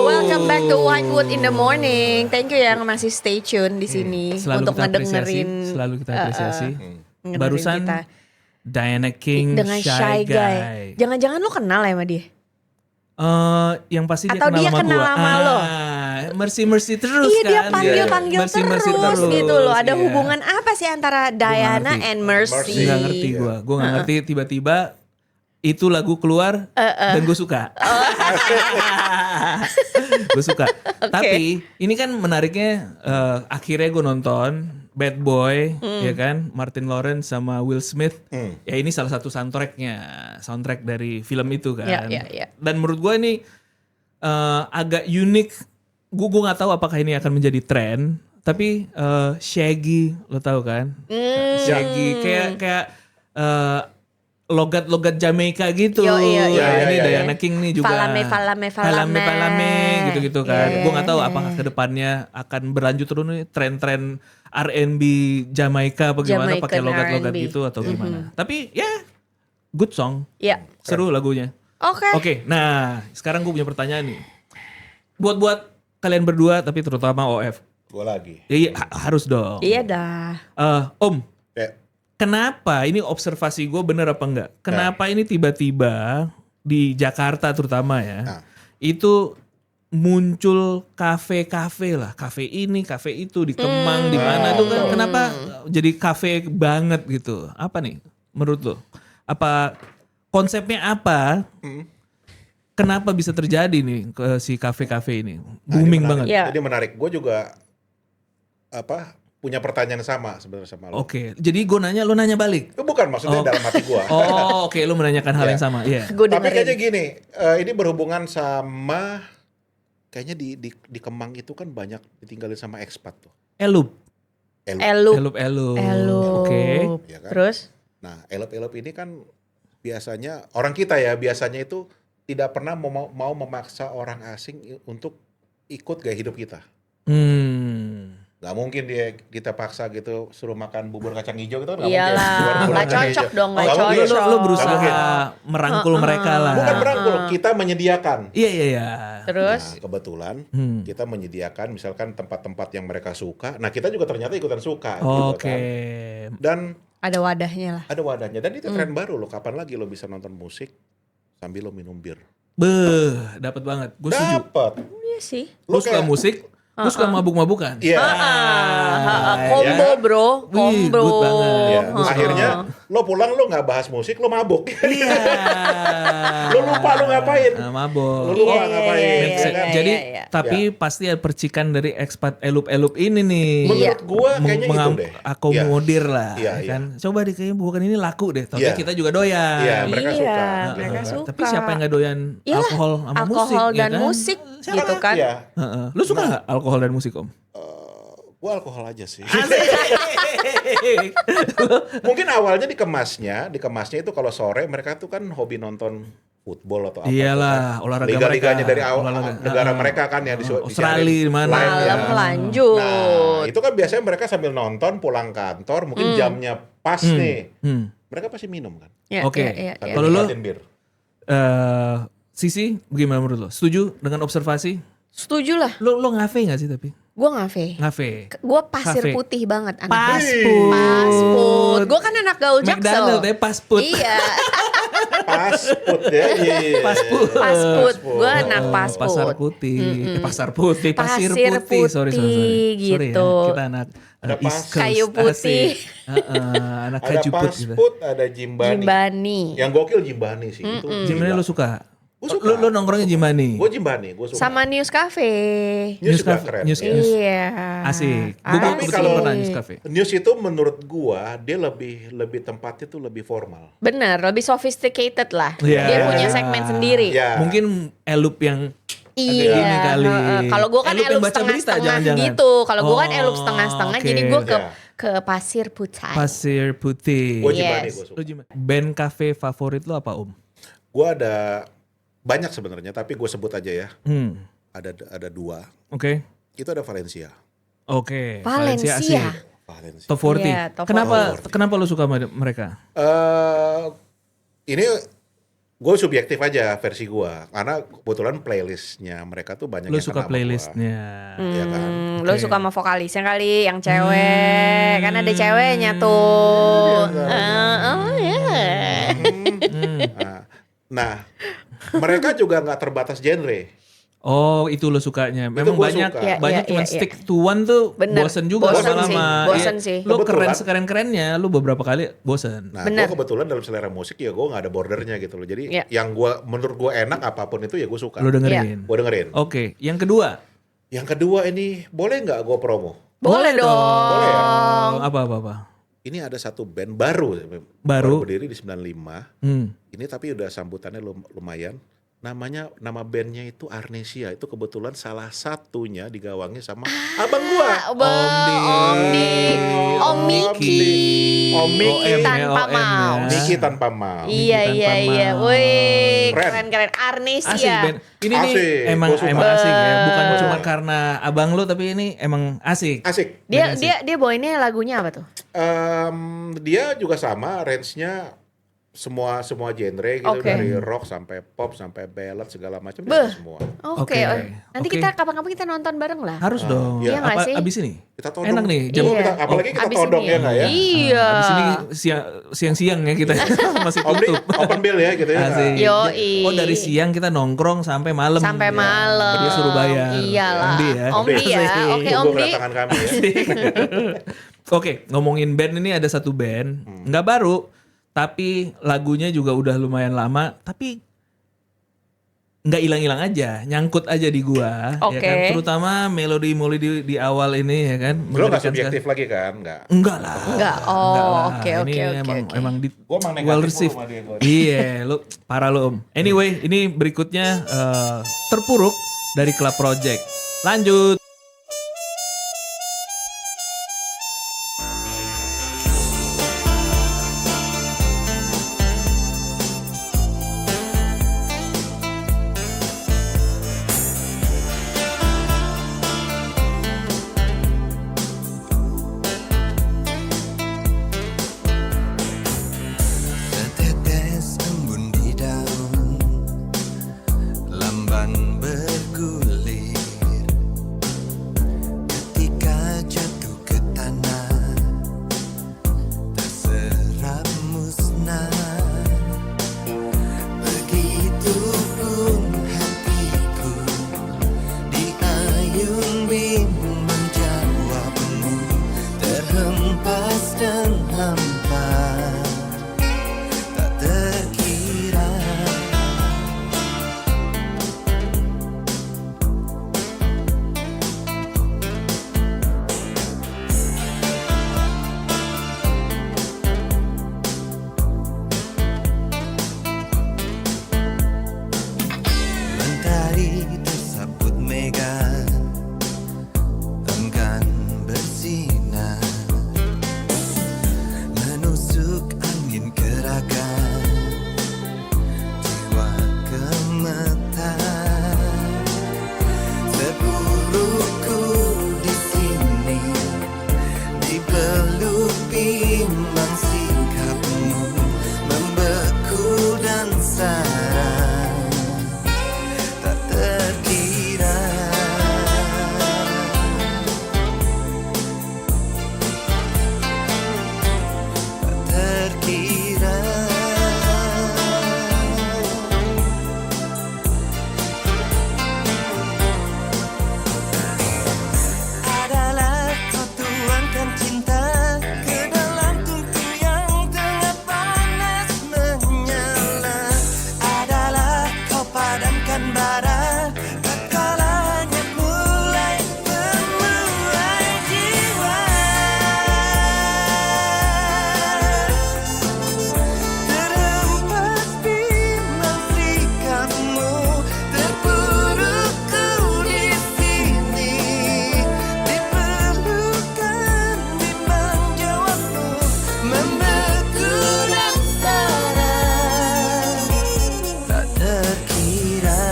Welcome back to Whitewood in the morning. Thank you yang masih stay tune di sini
Selalu
untuk
kita apresiasi,
ngedengerin
selalu kita apresiasi.
ngedengerin
Barusan
kita.
Diana King,
Dengan Shy Guy. Jangan-jangan lo kenal ya sama dia?
Yang pasti dia
Atau
kenal
dia
sama
kenal
gua.
sama lo?
Mercy terus
Iya,
kan.
dia panggil-panggil
Mercy
terus gitu loh. Ada
iya.
hubungan apa sih antara Diana
ngerti.
and Mercy?
Nggak ngerti gue nggak ngerti tiba-tiba itu lagu keluar dan gue suka. Gue suka. Tapi ini kan menariknya akhirnya gue nonton Bad Boy ya kan, Martin Lawrence sama Will Smith. Ya ini salah satu soundtrack dari film itu kan.
Ya.
Dan menurut gue ini agak unik. Gue nggak tahu apakah ini akan menjadi tren. Tapi Shaggy lo tahu kan? Shaggy kayak logat-logat Jamaika gitu.
Iya.
Ini Diana King nih juga. Falame gitu-gitu kan.
Iya,
Gue nggak tahu
iya.
apakah kedepannya akan berlanjut terus nih tren-tren R&B Jamaika bagaimana pakai
Jamaican
logat-logat
R&B.
gitu atau gimana. Tapi ya good song.
Iya.
Seru lagunya.
Oke.
Oke, nah sekarang gue punya pertanyaan nih. Buat kalian berdua tapi terutama OF.
Gue lagi.
Iya harus dong.
Iya dah.
Om,
Ya.
kenapa ini observasi gue bener apa enggak? Kenapa ini tiba-tiba di Jakarta terutama ya,
Nah.
itu muncul kafe-kafe lah, kafe ini, kafe itu di Kemang, di mana tuh kan? Kenapa jadi kafe banget gitu? Apa nih menurut lo? Apa konsepnya apa? Kenapa bisa terjadi nih ke si kafe-kafe ini? Booming banget.
Iya.
Jadi menarik. Gue juga punya pertanyaan yang sama sebenarnya sama lo.
Oke, jadi gue nanya, lo nanya balik.
Itu bukan maksudnya dalam hati gue.
Oh, oke, lo menanyakan hal yang sama. Iya.
Gue
Tapi
dengerin.
kayaknya gini, ini berhubungan sama kayaknya di Kemang itu kan banyak ditinggalin sama ekspat tuh.
Elup.
Elup.
Oke.
Ya kan?
Terus?
Nah, elup ini kan biasanya orang kita ya biasanya itu tidak pernah mau memaksa orang asing untuk ikut gaya hidup kita. Gak mungkin kita paksa gitu suruh makan bubur kacang hijau gitu kan gak
Iyalah,
mungkin.
nggak cocok dong, nggak
Nggak mungkin.
cocok.
Lo berusaha
Nggak mungkin.
merangkul mereka lah.
Bukan merangkul, kita menyediakan.
Iya.
Terus?
Nah, kebetulan kita menyediakan misalkan tempat-tempat yang mereka suka. Nah, kita juga ternyata ikutan suka gitu
Oke.
kan. Dan
Ada wadahnya lah.
ada wadahnya dan itu tren baru loh. Kapan lagi lo bisa nonton musik sambil lo minum bir?
Beuh, dapat banget. Gue setuju.
Dapat.
Iya sih.
Lo suka musik, lo suka mabuk-mabukan.
Iya.
Combo
Ya.
bro.
Wih,
Combo.
good banget.
Iya.
Gua suka.
Akhirnya lo pulang lo nggak bahas musik, lo mabuk.
Iya.
Lo lupa lo ngapain.
Mabok.
Lo lupa
Iya,
ngapain.
iya,
Make
iya,
sense.
iya,
Jadi
iya.
tapi pasti ada percikan dari ekspat elup-elup ini nih.
Menurut gua kayaknya itu deh.
Akomodir lah,
Iya,
ya kan. Coba deh kayaknya bukan ini laku deh. Tapi
Iya.
kita juga doyan.
Iya, mereka
Iya,
suka.
mereka
gitu kan.
suka.
Tapi siapa yang gak doyan
Iyalah,
alkohol sama musik?
alkohol
ya
dan
kan?
musik gitu kan.
Iya.
Heeh. Lu suka nggak alkohol dan musik, Om?
Gue alkohol aja sih. Mungkin awalnya dikemasnya itu kalau sore mereka tuh kan hobi nonton football atau apa.
Iyalah,
tuh kan.
olahraga
Liga-liganya
mereka.
dari
Olahraga.
negara mereka kan yang
Australia mana.
Malam lanjut.
Nah, itu kan biasanya mereka sambil nonton pulang kantor, mungkin jamnya pas nih. Mereka pasti minum kan.
Ya,
Oke.
ya, ya, ya.
Kalau lo,
nikmatin bir.
Sisi, bagaimana menurut lo? Setuju dengan observasi?
Setuju lah.
Lo ngafe nggak sih tapi?
Gue ngafe.
Ngafe.
Gue pasir
Kafe.
putih banget anaknya.
Pasput.
Pasput. Gue kan anak gaul Jaksel.
McDonald ya pasput.
Iya.
Pasput ya. Iya.
Pasput.
Pasput. Gue anak pasput.
Pasar putih. Pasar putih. Pasir
Pasir
putih. Sorry. Sorry
gitu.
ya. Kita anak
Ada
East Coast.
kayu putih.
Asik. Anak
Ada
kaju put gitu.
pasput, ada jimbani.
Jimbani.
Yang gokil jimbani sih. Itu
Jimbani
gila.
lo suka?
Gua suka.
Lo nongkrongnya Jimbani?
Gue jimbani, gue suka.
Sama News Cafe.
News juga
Cafe-
keren.
News-
ya.
Iya.
Asik. Gue
Tapi
kebetulan
kalau-
pernah News Cafe.
News itu menurut gua dia lebih tempatnya tuh lebih formal.
Bener, lebih sophisticated lah.
Iya.
Dia punya segmen sendiri.
Ya.
Mungkin elup yang
Iya.
gini kali.
Kalau gue kan
Elup yang
elup
baca berita,
setengah-setengah
jangan-jangan.
gitu. Kalau gue kan
Oh,
elup setengah-setengah,
oke.
jadi gue
Iya.
ke pasir putih.
Pasir putih.
Gue
Yes.
jimbani gue suka.
Lo Jimbani. Band cafe favorit lo apa, Om?
Gue ada banyak sebenarnya, tapi gue sebut aja ya. Ada dua.
Oke.
Itu ada Valencia.
Valencia.
asik.
Valencia.
Top 40.
Iya, top
Kenapa
40.
kenapa lo suka mereka?
Ini Gue subjektif aja versi gue, karena kebetulan playlistnya mereka tuh banyak
Lu
yang
suka
kena sama
playlistnya.
Iya kan?
Lo
Oke.
suka sama vokalisnya kali, yang cewek. Kan ada ceweknya tuh. Oh ya.
Nah, mereka juga nggak terbatas genre.
Oh, itu lo sukanya. Memang
gua
banyak
suka.
banyak
Iya,
cuma
iya, iya.
stick to one tuh
Bener.
bosen juga
Bosen
lama-lama.
sih, bosen
Iya.
sih.
Lo
Kebetulan.
keren-kerennya, lo beberapa kali bosen.
Nah,
Bener.
gue kebetulan dalam selera musik ya gue nggak ada bordernya gitu loh. Jadi
Iya.
yang menurut gue enak apapun itu ya gue suka.
Lo dengerin.
Gue dengerin.
Oke, yang kedua.
Yang kedua ini boleh nggak gue promo?
Boleh dong.
Boleh ya?
Apa?
Ini ada satu band baru
Baru?
berdiri di 95. Ini tapi udah sambutannya lumayan. Nama bandnya itu Arnesia. Itu kebetulan salah satunya digawangi sama abang gua.
Om Miki.
Om Miki.
Tanpa mau.
Miki tanpa mau.
Iya.
Mau.
Wih,
Keren.
keren. Arnesia.
Asik band. Ini nih
Asik,
emang
gua suka.
asik ya. Bukan
Be-
cuma karena abang lo, tapi ini emang asik.
Asik.
Dia bawainnya lagunya apa tuh?
Dia juga sama range-nya semua genre gitu,
Oke.
dari rock sampai pop sampai ballad segala macam dia ada semua.
Oke.
Oke.
Nanti
Oke.
kita kapan-kapan kita nonton bareng lah.
Harus dong.
Iya nggak sih?
Abis ini?
Kita todong.
Enak nih. Jam
Iya.
Apalagi kita
Abis
todong
ini
ya nggak ya?
Iya.
Abis ini siang-siang ya kita masih tutup.
Open bill ya gitu ya.
Asik.
Yoi.
Oh, dari siang kita nongkrong sampai malam.
Sampai malam.
Dia suruh bayar.
Iyalah.
Om Di ya.
Om Di ya.
Asik.
Oke,
Tunggu
Om Di.
kedatangan kami ya.
Oke, ngomongin band ini ada satu band, nggak baru, tapi lagunya juga udah lumayan lama, tapi nggak hilang-hilang aja, nyangkut aja di gua, ya
Oke.
kan? Terutama melodi-melodi di awal ini ya kan.
Lo nggak
memberikan
subjektif lagi kan? Nggak.
Enggak lah.
Enggak. Oh,
Enggak lah.
oke,
Ini
oke,
emang
oke.
emang di
Gua emang negatif
well
mulu
received.
sama dia, gua.
Iya, lu parah lu Om. Anyway, ini berikutnya Terpuruk dari Club Project. Lanjut.
Setetes embun di daun, lamban bergulir ketika jatuh ke tanah, terserap musnah. Begitupun hatiku di ayun bimbang jawabmu, terhempas dan hampa. Tak terkira mentari tersaput mega enggan bersinar, menusuk angin gerakan jiwa gemetar. Terpurukku di sini, dipeluk bimbang sikapmu, membeku dan sarang tak terkira. Tak terkira. Adalah kau tuangkan cinta ke dalam tungku yang tengah panas menyala. Adalah kau padamkan bara tatkala mulai memuai jiwa. Terhempas bimbang sikapmu, terpurukku di sini, diperlukan bimbang jawabmu, membeku dan sarang tak terkira.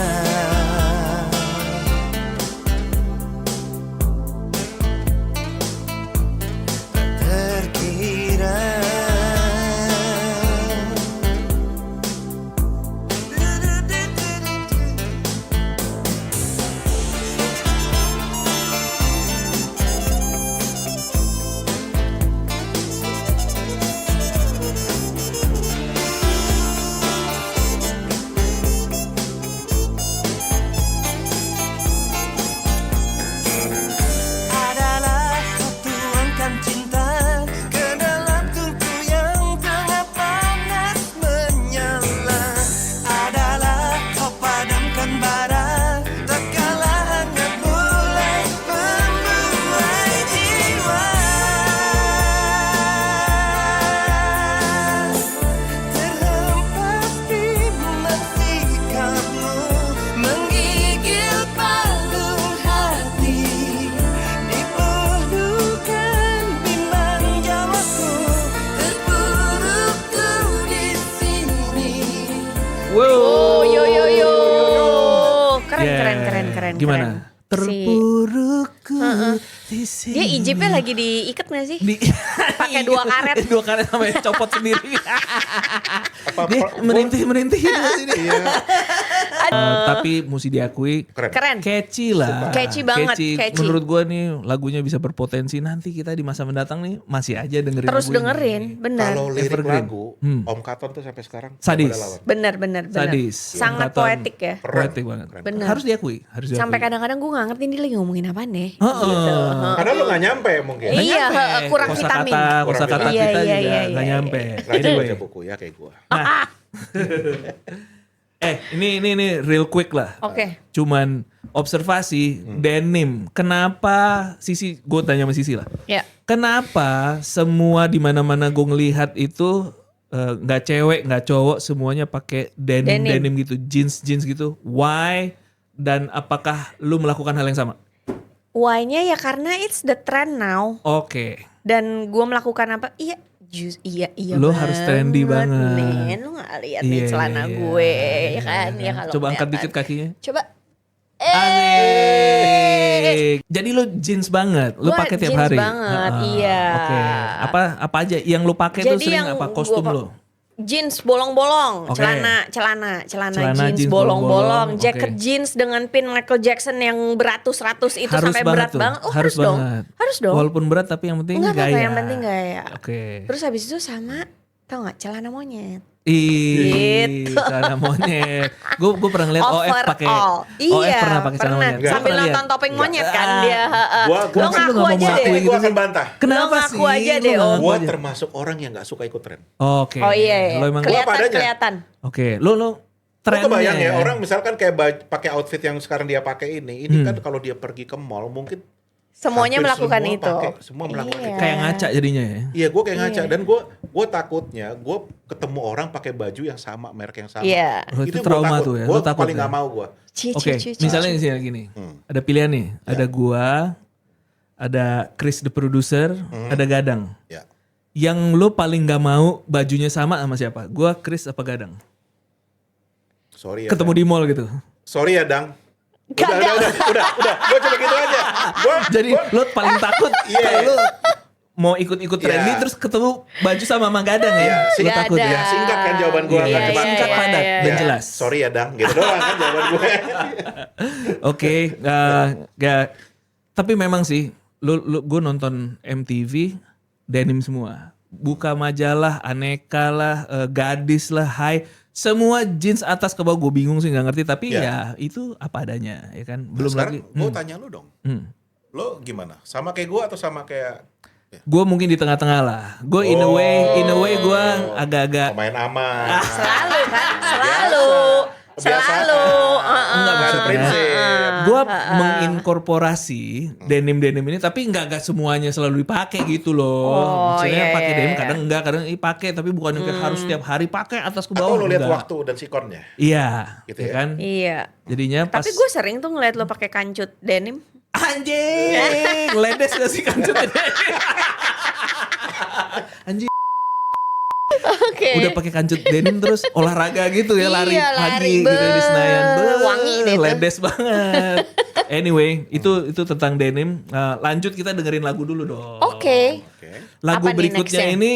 keren.
Gimana? Terpuruku di sini.
Dia ijibnya lagi diikat gak sih? Pakai 2 karet.
2 karet sampai copot sendiri.
Apa
Dia merintih gitu sini.
Iya.
Tapi mesti diakui
Keren.
catchy lah.
Catchy banget, catchy.
Menurut gua nih lagunya bisa berpotensi nanti kita di masa mendatang nih masih aja dengerin
Terus
lagu ini.
dengerin, benar.
Kalau lirik
Evergreen.
lagu, Om Katon tuh sampai sekarang
Sadis.
pada lawan.
Benar.
Sadis.
Sangat
Katon.
poetik ya.
Poetik banget.
Bener.
Harus diakui.
Sampai kadang-kadang gue gak ngerti dia lagi ngomongin apa nih.
Karena lu gak nyampe mungkin.
Iya, kurang vitamin.
Kosakata
Iya,
kita
iya,
juga
iya,
nggak
iya.
nyampe.
Rajin
Anyway.
baca buku ya kayak gua.
Ini real quick lah.
Oke.
Cuman observasi denim. Kenapa gue tanya sama Sisi lah.
Ya.
Kenapa semua di mana-mana gue ngelihat itu nggak cewek nggak cowok semuanya pakai denim gitu, jeans gitu. Why? Dan apakah lu melakukan hal yang sama?
Why-nya ya karena it's the trend now.
Oke.
Dan gue melakukan apa? Iya.
Lo harus trendy banget.
Men, lu gak lihat nih celana gue, ya kan? Ya kalau
Coba angkat
kelihatan.
dikit kakinya.
Coba.
Asik. Jadi lo jeans banget. Lo
Gua
pakai tiap
jeans
hari.
banget, iya.
Oke. Apa aja yang lo pakai tuh
Jadi
sering
yang
apa?
gua
Kostum lo?
Jeans bolong-bolong,
Oke.
celana
Celana
jeans
jeans
bolong-bolong,
bolong-bolong,
jacket
oke.
jeans dengan pin Michael Jackson yang beratus-ratus itu
Harus
sampai
banget
berat
tuh.
banget. Oh,
Harus
dong.
banget.
Harus dong.
Walaupun berat tapi yang penting
Enggak
gaya.
apa-apa, yang penting gaya.
Oke.
Terus habis itu sama, tau gak, celana monyet.
Ih,
Gitu.
celana monyet. Gue pernah lihat OF pakai.
Overall.
OF
Iya,
pernah pakai celana monyet. Gua
Sambil
pernah lihat.
nonton topeng monyet kan
Ah.
dia.
Gua-
Lo
Masa lu
ngaku
nggak mau
aja
mengakui
deh.
gitu
Gua akan
sih?
bantah.
Kenapa
Lo
sih?
ngaku aja
Lu
deh,
nggak
Om.
ngaku
Gua
aja?
termasuk orang yang gak suka ikut tren.
Oke.
Oh iya,
Lo emang
Gua apa adanya.
kelihatan.
Oke, lo
Lu
trennya.
kebayang ya orang misalkan kayak pakai outfit yang sekarang dia pakai ini kan kalau dia pergi ke mall mungkin
Semuanya
hampir
melakukan
semua
itu.
semua melakukan
Iya.
itu.
kayak ngaca jadinya ya.
Iya, gue kayak ngaca dan gue takutnya gue ketemu orang pakai baju yang sama, merek yang sama.
Iya.
Oh, itu
yang
trauma
gua takut.
tuh ya,
Gue
lu takut
paling
ya?
nggak mau gue.
Oke, misalnya di sini gini. Ada pilihan nih, ada gua, ada Chris the producer, ada Gadang.
Ya.
Yang lo paling nggak mau bajunya sama siapa? Gua, Chris apa Gadang?
Sorry ya.
Ketemu di mall gitu.
Sorry ya, Dang.
Gadang.
Udah. Gue coba gitu aja.
Jadi lo paling takut
Iya.
kalau lo mau ikut-ikut trendy
Iya.
terus ketemu baju sama Gadang ya?
Iya,
Lo
Gadang.
takut ya?
Ya, singkat kan jawaban gue.
Iya,
iya,
singkat
iya,
padat
iya,
dan
iya.
jelas.
Sorry ya, Dang. Gitu doang kan jawaban gue.
Oke, tapi memang sih, gue nonton MTV denim semua. Buka majalah, aneka lah, gadis lah, hai, semua jeans atas ke bawah. Gue bingung sih nggak ngerti, tapi ya itu apa adanya, ya kan. Belum
Sekarang
lagi.
gue tanya lu dong.
Hmm.
Lo gimana? Sama kayak gue atau sama kayak
Gue mungkin di tengah-tengah lah. Gue in a way gue agak-agak.
pemain aman?
Selalu kan,
Kebiasaan.
selalu.
Enggak
Ada
maksudnya.
prinsip.
Gue menginkorporasi denim ini, tapi nggak semuanya selalu dipakai gitu loh.
Oh,
Maksudnya
iya,
pakai
iya,
denim
iya.
kadang enggak, kadang pakai, tapi bukan yang kayak harus setiap hari pakai atas ke bawah.
Atau lo lihat
enggak.
waktu dan sikonnya?
Iya,
Gitu
ya
ya?
kan.
Iya.
Jadinya pas.
Tapi gue sering tuh ngeliat lo pakai kancut denim.
anjing, ledes gak sih kancutnya? Anjing.
Oke.
Udah pakai kancut denim terus olahraga gitu ya, lari
Iya,
pagi
lari,
gitu di Senayan.
wangi deh tuh.
Ledes banget. Anyway, itu tentang denim. Lanjut kita dengerin lagu dulu dong.
Oke.
Lagu
Apa nih
berikutnya
nextnya?
ini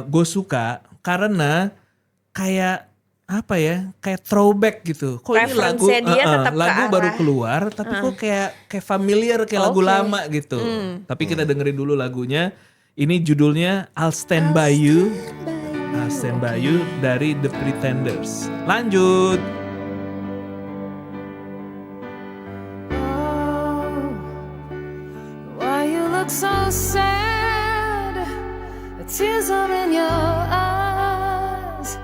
gue suka karena kayak apa ya, kayak throwback gitu. Kok ini lagu
Reference-nya dia tetap ke
lagu
arah.
baru keluar, tapi kok kayak familiar kayak lagu
Oke.
lama gitu. Tapi kita dengerin dulu lagunya. Ini judulnya I'll Stand By You. I'll Stand By You dari The Pretenders. Lanjut.
Why you look so sad? The tears are in your eyes.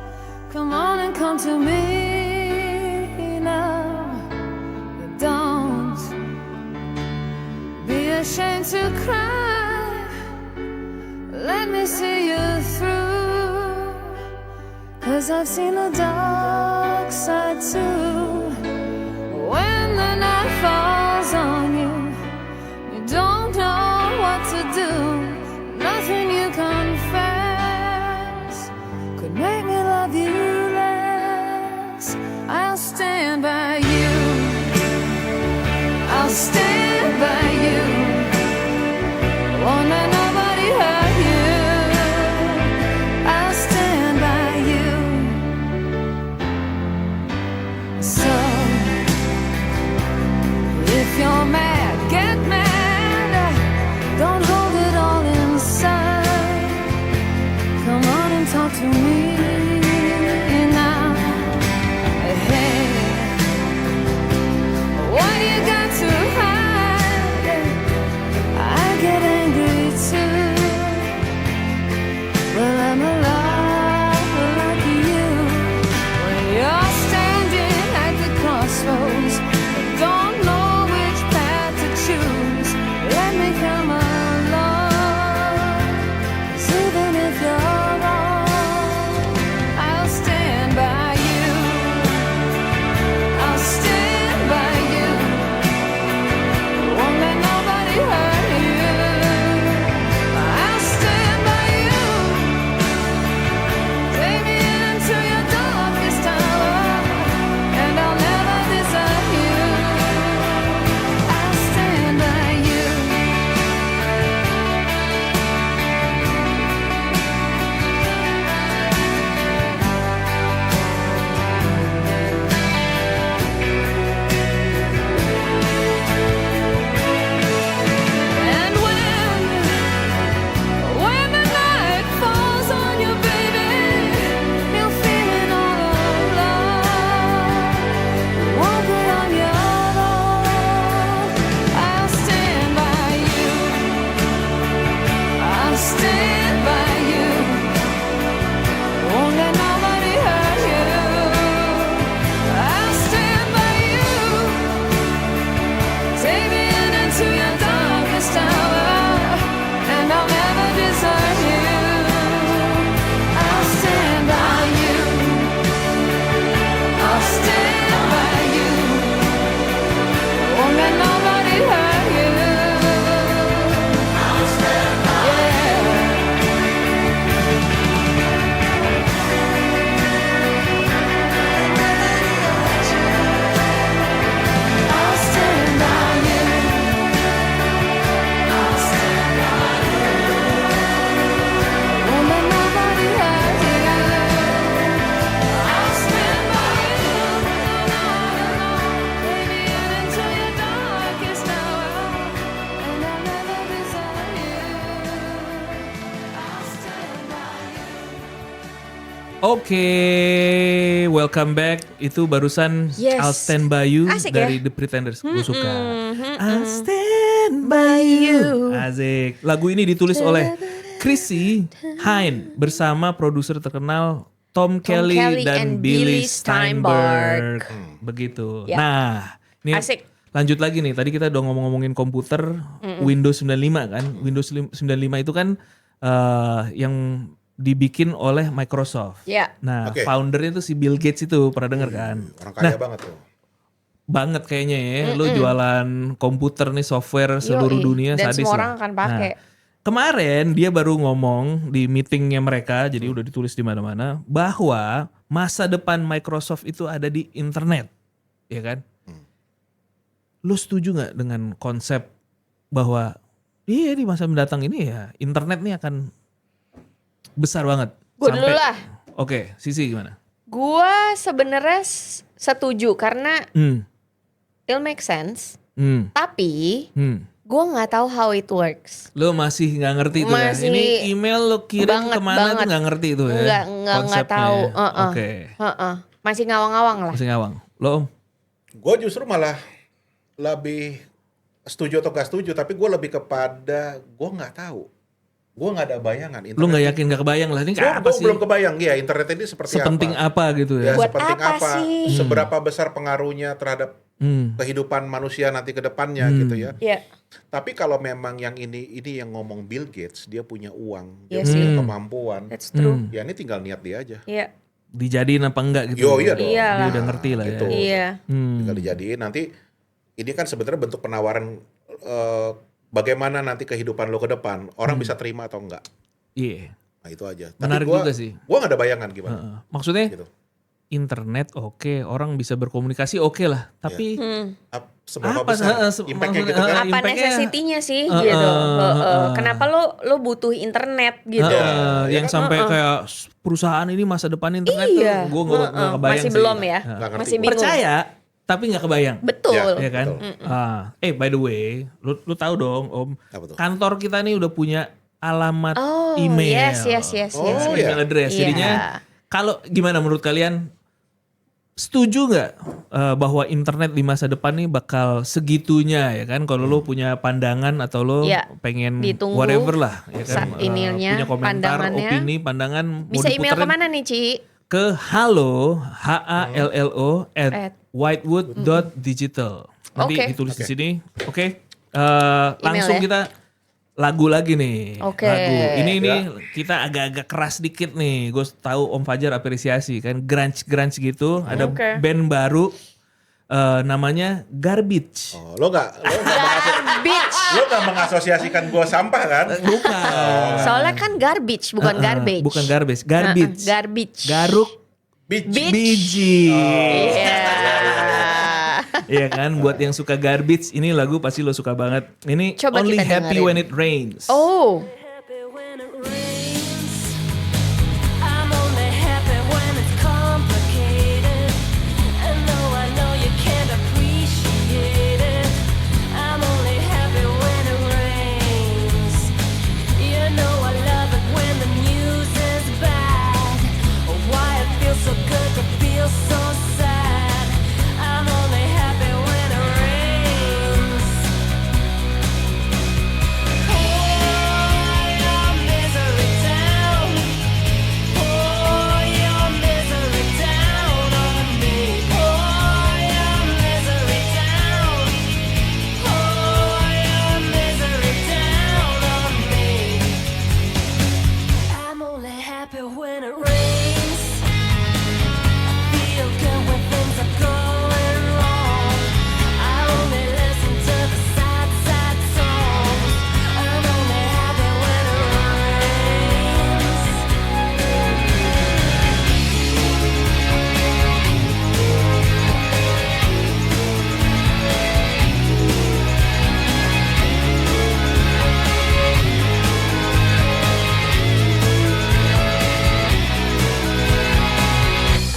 Come on and come to me now. Don't be ashamed to cry. Let me see you through. 'Cause I've seen the dark side too. When the night falls on you, you don't know what to do. Nothing you confess could make me love you less. I'll stand by you. you're mad, get mad. Don't hold it all inside. Come on and talk to me now. Hey, what you got to hide? I get angry too. Well, I'm a lot like you. When you're standing at the crossroads, don't know which path to choose. Let me come along. 'Cause even if you're wrong, I'll stand by you. I'll stand by you. Won't let nobody hurt you. I'll stand by you. Take me into your darkest hour, and I'll never desert you. I'll stand by you. And when the night falls on you, baby, you're feeling all alone. Won't be on your own. I'll stand by you. I'll stand by you. Won't let nobody hurt you. I'll stand by you. Take me into your darkest hour, and I'll never desert you. I'll stand by you. I'll stand by you. Won't let nobody hurt you. I'll stand by you. I'll stand by you. I'll stand by you. Won't let nobody hurt you. I'll stand by you. Take me into your darkest hour, and I'll never desert you. I'll stand by you.
Oke, welcome back. Itu barusan
Yes.
I'll Stand By You
Asik
dari
ya?
The Pretenders. Gue suka. I'll Stand By You. Asik. Lagu ini ditulis oleh Chrissy Hynde bersama produser terkenal Tom Kelly
Kelly
dan
and
Billy
Billy
Steinberg.
Steinberg.
Begitu.
Ya.
Nah, ini
Asik.
lanjut lagi nih. Tadi kita udah ngomongin komputer Windows 95 kan. Windows 95 itu kan yang dibikin oleh Microsoft.
Ya.
Nah,
Oke.
foundernya tuh si Bill Gates itu, pernah denger kan?
Orang kaya banget tuh.
Banget kayaknya ya, lu jualan komputer nih, software seluruh
Yoi.
dunia
Dan
sadis
semua
lah.
orang akan pakai.
Nah, kemarin dia baru ngomong di meetingnya mereka, jadi udah ditulis di mana-mana, bahwa masa depan Microsoft itu ada di internet, ya kan? Lu setuju nggak dengan konsep bahwa iya di masa mendatang ini ya internet nih akan besar banget?
Gue dulu lah.
Oke, Sisi gimana?
Gua sebenarnya setuju karena it'll make sense. Tapi gue nggak tahu how it works.
Lo masih nggak ngerti tuh ya?
Masih
Ini email lo kirim
banget,
kemana tuh nggak ngerti tuh ya?
Nggak
konsepnya
tahu.
ya? Oke,
Masih ngawang-ngawang lah.
masih ngawang. Lo Om?
Gue justru malah lebih setuju atau gak setuju, tapi gue lebih kepada gue nggak tahu. Gue nggak ada bayangan.
Lu nggak yakin, nggak kebayang lah ini
Gue
apa sih?
belum kebayang ya internet ini seperti
Sepenting
apa.
apa gitu ya?
Ya,
Buat
sepenting
apa
apa,
sih?
seberapa besar pengaruhnya terhadap kehidupan manusia nanti ke depannya gitu ya.
Iya.
Tapi kalau memang yang ini yang ngomong Bill Gates, dia punya uang, dia
Iya
punya
sih.
kemampuan.
That's true.
Ya ini tinggal niat dia aja.
Iya.
Dijadiin apa enggak gitu?
Yo, iya dong.
Iya
Dia
lah.
udah ngerti lah
Gitu.
ya.
Iya.
Tinggal dijadiin. Nanti ini kan sebenarnya bentuk penawaran bagaimana nanti kehidupan lo ke depan. Orang bisa terima atau enggak.
Iya.
Nah itu aja.
Menarik juga sih.
Gue gak ada bayangan gimana.
Heeh. Maksudnya
Gitu.
internet oke, orang bisa berkomunikasi oke lah. Tapi
Seberapa
Apa,
besar
se-
impactnya
maksudnya,
gitu kan.
Apa
Impact-nya-
necessity-nya sih gitu. Kenapa lo butuh internet gitu.
yang sampai kayak perusahaan ini masa depan internet
Iya.
tuh gue nggak kebayang
Masih
sih.
belum ya.
Nggak ngerti
Masih
gua.
bingung.
Percaya, tapi nggak kebayang.
Betul.
Ya kan? By the way, lu tahu dong Om,
Apa tuh?
kantor kita nih udah punya alamat
Oh,
email.
yes.
Oh,
Email
iya.
address.
Iya.
Jadinya kalau gimana menurut kalian, setuju nggak bahwa internet di masa depan nih bakal segitunya ya kan? Kalau lo punya pandangan atau lo
Iya,
pengen
ditunggu
whatever lah ya kan?
ininya,
punya komentar,
pandangannya.
opini, pandangan mau
Bisa email
diputerin
kemana nih, Ci?
ke halo hallo
At
@whitewood.digital. Nanti
Oke.
ditulis di sini. Oke. Langsung
ya?
kita lagu lagi nih.
Oke.
Lagu. Ini
Ya.
nih kita agak-agak keras dikit nih. Gue tahu Om Fajar apresiasi kan grunge gitu. Ada
Oke.
band baru namanya Garbage.
Oh, lo nggak
Garbage.
mengasosiasikan gue sampah kan?
Bukan.
Soalnya kan garbage, bukan garbage.
Bukan garbage, garbage.
Garbage.
Garuk
Beach.
Beach.
biji.
Iya.
Iya kan, buat yang suka garbage ini lagu pasti lo suka banget. Ini
Coba
Only
kita
Happy
dengerin.
When It Rains.
Oh.
Happy when it rains. I'm only happy when it's complicated. And though I know you can't appreciate it, I'm only happy when it rains. You know I love it when the news is bad. Why it feels so good to feel so sad. I'm only happy when it rains. Pour your misery down. Pour your misery down on me. Pour your misery down. Pour your misery down on me. I'm only happy when it rains. Feel good when things are going wrong. I only listen to the sad, sad songs. I'm only happy when it rains.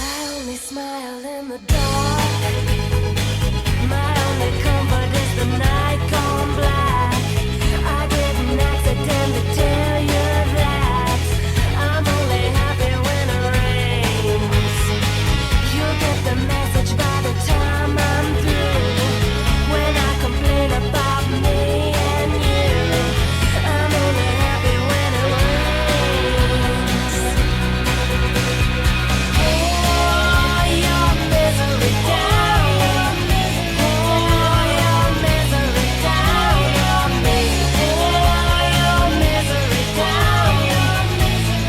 I only smile in the dark. My only comfort is the night gone black. I didn't accidentally tell you that I'm only happy when it rains. You'll get the message by the time I'm through. When I complain about me and you, I'm only happy when it rains. Pour your misery down. Pour your misery down on me. Pour your misery down.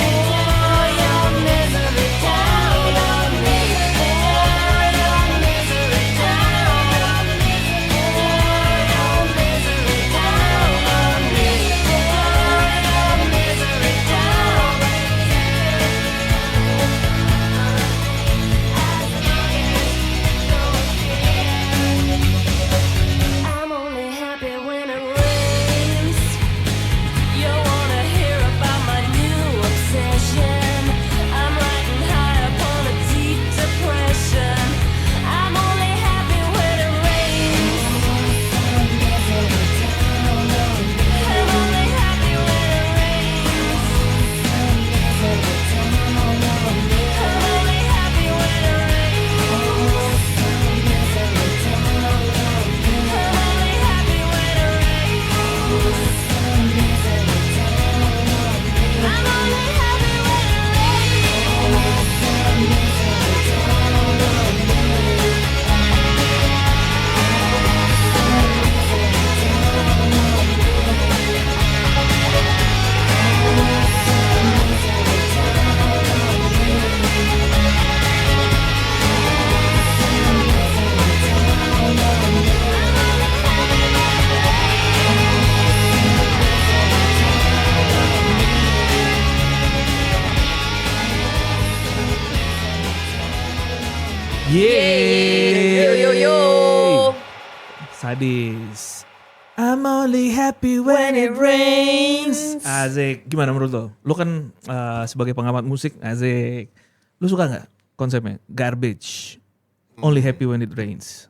Pour your misery down on me. Pour your misery down. Pour your misery down on me. Pour your misery down. I'm only happy when it rains. You wanna hear about my new obsession? I'm riding high upon a deep depression. I'm only happy when it rains. I'm only happy when it rains. I'm only happy when it rains. I'm only happy when it rains. I'm only happy when it rains.
Yeay.
Yo.
Sadis. I'm only happy when it rains. Asik. Gimana menurut lo? Lo kan sebagai pengamat musik, asik. Lo suka nggak konsepnya? Garbage. Only happy when it rains.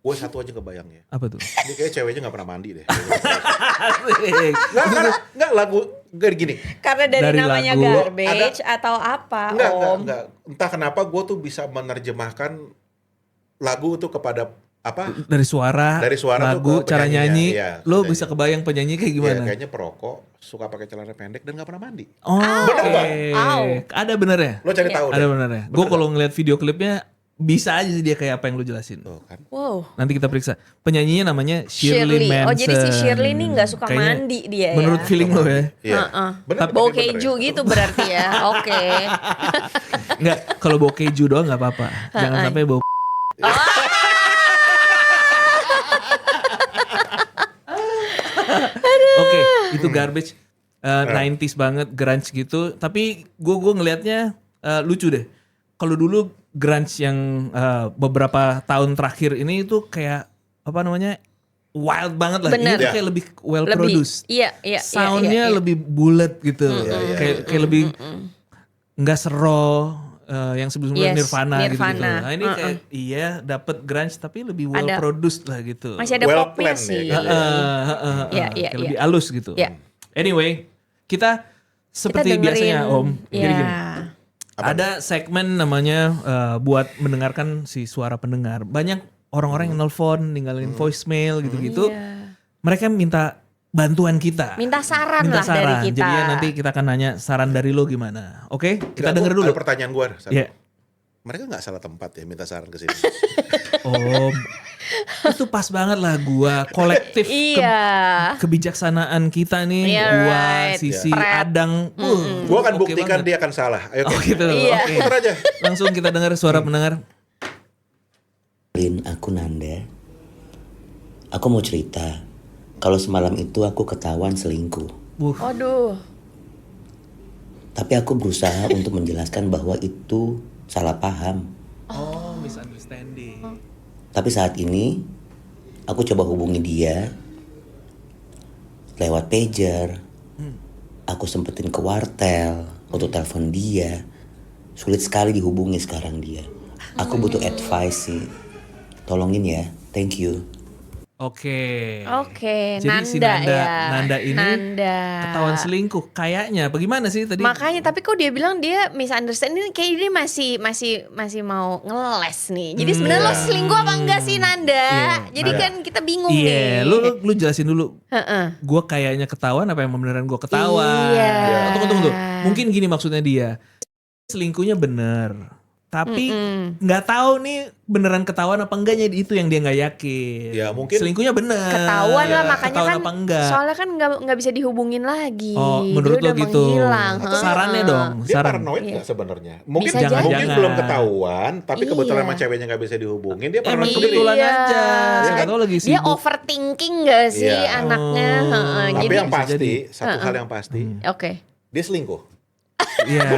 Gue satu aja kebayang ya.
Apa tuh?
Ini kayak ceweknya gak pernah mandi deh.
Asik.
Nggak lagu gini.
Karena dari namanya
lagu.
garbage atau apa, Om?
Enggak. Entah kenapa gue tuh bisa menerjemahkan lagu tuh kepada apa?
Dari suara
tuh
lagu,
ke
cara
penyanyinya.
nyanyi,
Iya,
lo
penyanyi.
bisa kebayang penyanyi kayak
Iya,
gimana?
kayaknya perokok, suka pakai celana pendek dan gak pernah mandi.
Oh,
Bener
oke.
nggak?
Au.
Ada bener ya?
Lo cari tahu
Ada
deh.
bener ya? Gue kalau ngeliat video klipnya bisa aja sih dia kayak apa yang lu jelasin.
Tuh kan.
Wow.
Nanti kita periksa. Penyanyinya namanya Shirley Manson.
Oh, jadi si Shirley ini nggak suka
Kayaknya
mandi dia ya?
menurut feeling lo ya?
Iya. Bener,
Bau
tapi bener
keju
ya.
gitu berarti ya. Oke.
Enggak, kalau bau keju doang nggak apa-apa. Jangan sampai bau. Oke, itu garbage 90s banget, grunge gitu. Tapi gue ngelihatnya lucu deh. Kalau dulu grunge yang beberapa tahun terakhir ini itu kayak apa namanya? Wild banget lah.
Bener.
Ini tuh kayak lebih well
Lebih.
produced.
Iya.
Soundnya lebih bulat gitu. Kayak lebih nggak sero yang sebelumnya
Yes,
Nirvana gitu.
Nirvana.
Nah ini kayak iya dapet grunge tapi lebih well
Ada-
produced lah gitu.
Masih ada
Well
popnya
planned
sih.
ya, gitu.
Iya,
Kayak lebih halus gitu.
Iya.
Anyway, kita seperti
Kita dengerin.
biasanya Om. Jadi
Iya.
gini, ada segmen namanya buat mendengarkan si suara pendengar. Banyak orang-orang yang nelpon, ninggalin voicemail gitu-gitu.
Iya.
Mereka minta bantuan kita.
Minta saran
Minta
lah dari
saran.
kita.
Jadi ya nanti kita akan nanya saran dari lo gimana. Oke, kita
Nggak,
denger
gua-
dulu.
Ada pertanyaan gue.
Iya.
Mereka nggak salah tempat ya minta saran ke sini.
Om, itu pas banget lah gua kolektif
Iya.
kebijaksanaan kita nih.
Iya,
Gua,
right.
Sisi,
Pret.
Adang.
Gue akan
oke
buktikan
banget.
dia akan salah. Ayo,
Oh gitu.
Iya.
Oke.
Putar aja.
Langsung kita dengar suara pendengar.
Lin, aku Nanda. Aku mau cerita. Kalau semalam itu aku ketahuan selingkuh.
Aduh.
Tapi aku berusaha untuk menjelaskan bahwa itu salah paham.
Oh, misunderstanding.
Tapi saat ini aku coba hubungi dia lewat pager. Aku sempetin ke wartel untuk telepon dia. Sulit sekali dihubungi sekarang dia. Aku butuh advice sih. Tolongin ya. Thank you.
Oke.
Oke,
Jadi si Nanda ini
Nanda.
ketahuan selingkuh. Kayaknya bagaimana sih tadi?
Makanya tapi kok dia bilang dia misunderstanding, kayak dia masih mau ngeles nih. Jadi sebenarnya lo selingkuh apa enggak sih Nanda?
Iya,
Jadi
Nanda.
kan kita bingung
Iya,
nih.
lu jelasin dulu.
Heeh.
Gue kayaknya ketahuan apa yang beneran gue ketahuan.
Iya.
Tunggu. Mungkin gini maksudnya dia. Selingkuhnya bener. Tapi nggak tahu nih beneran ketahuan apa enggaknya, itu yang dia nggak yakin.
Ya, mungkin
selingkuhnya bener.
Ketahuan lah, makanya
Ketahuan
kan
apa enggak.
soalnya kan nggak bisa dihubungin lagi.
Oh, menurut
Dia
lo
udah
gitu.
menghilang.
Sarannya dong.
Dia
Saran.
paranoid nggak sebenarnya? Mungkin
Bisa
jadi.
mungkin belum
Jangan.
ketahuan, tapi kebetulan
Iya.
sama ceweknya nggak bisa dihubungin, dia
Emang
paranoid sendiri.
kebetulan
Iya.
aja. Siapa
kan?
tahu lagi
Dia
sibuk.
overthinking gak sih
Iya.
anaknya?
Oh.
Heeh,
Tapi
jadi
yang
bisa
pasti,
jadi.
satu hal yang pasti,
oke.
dia selingkuh.
Iya.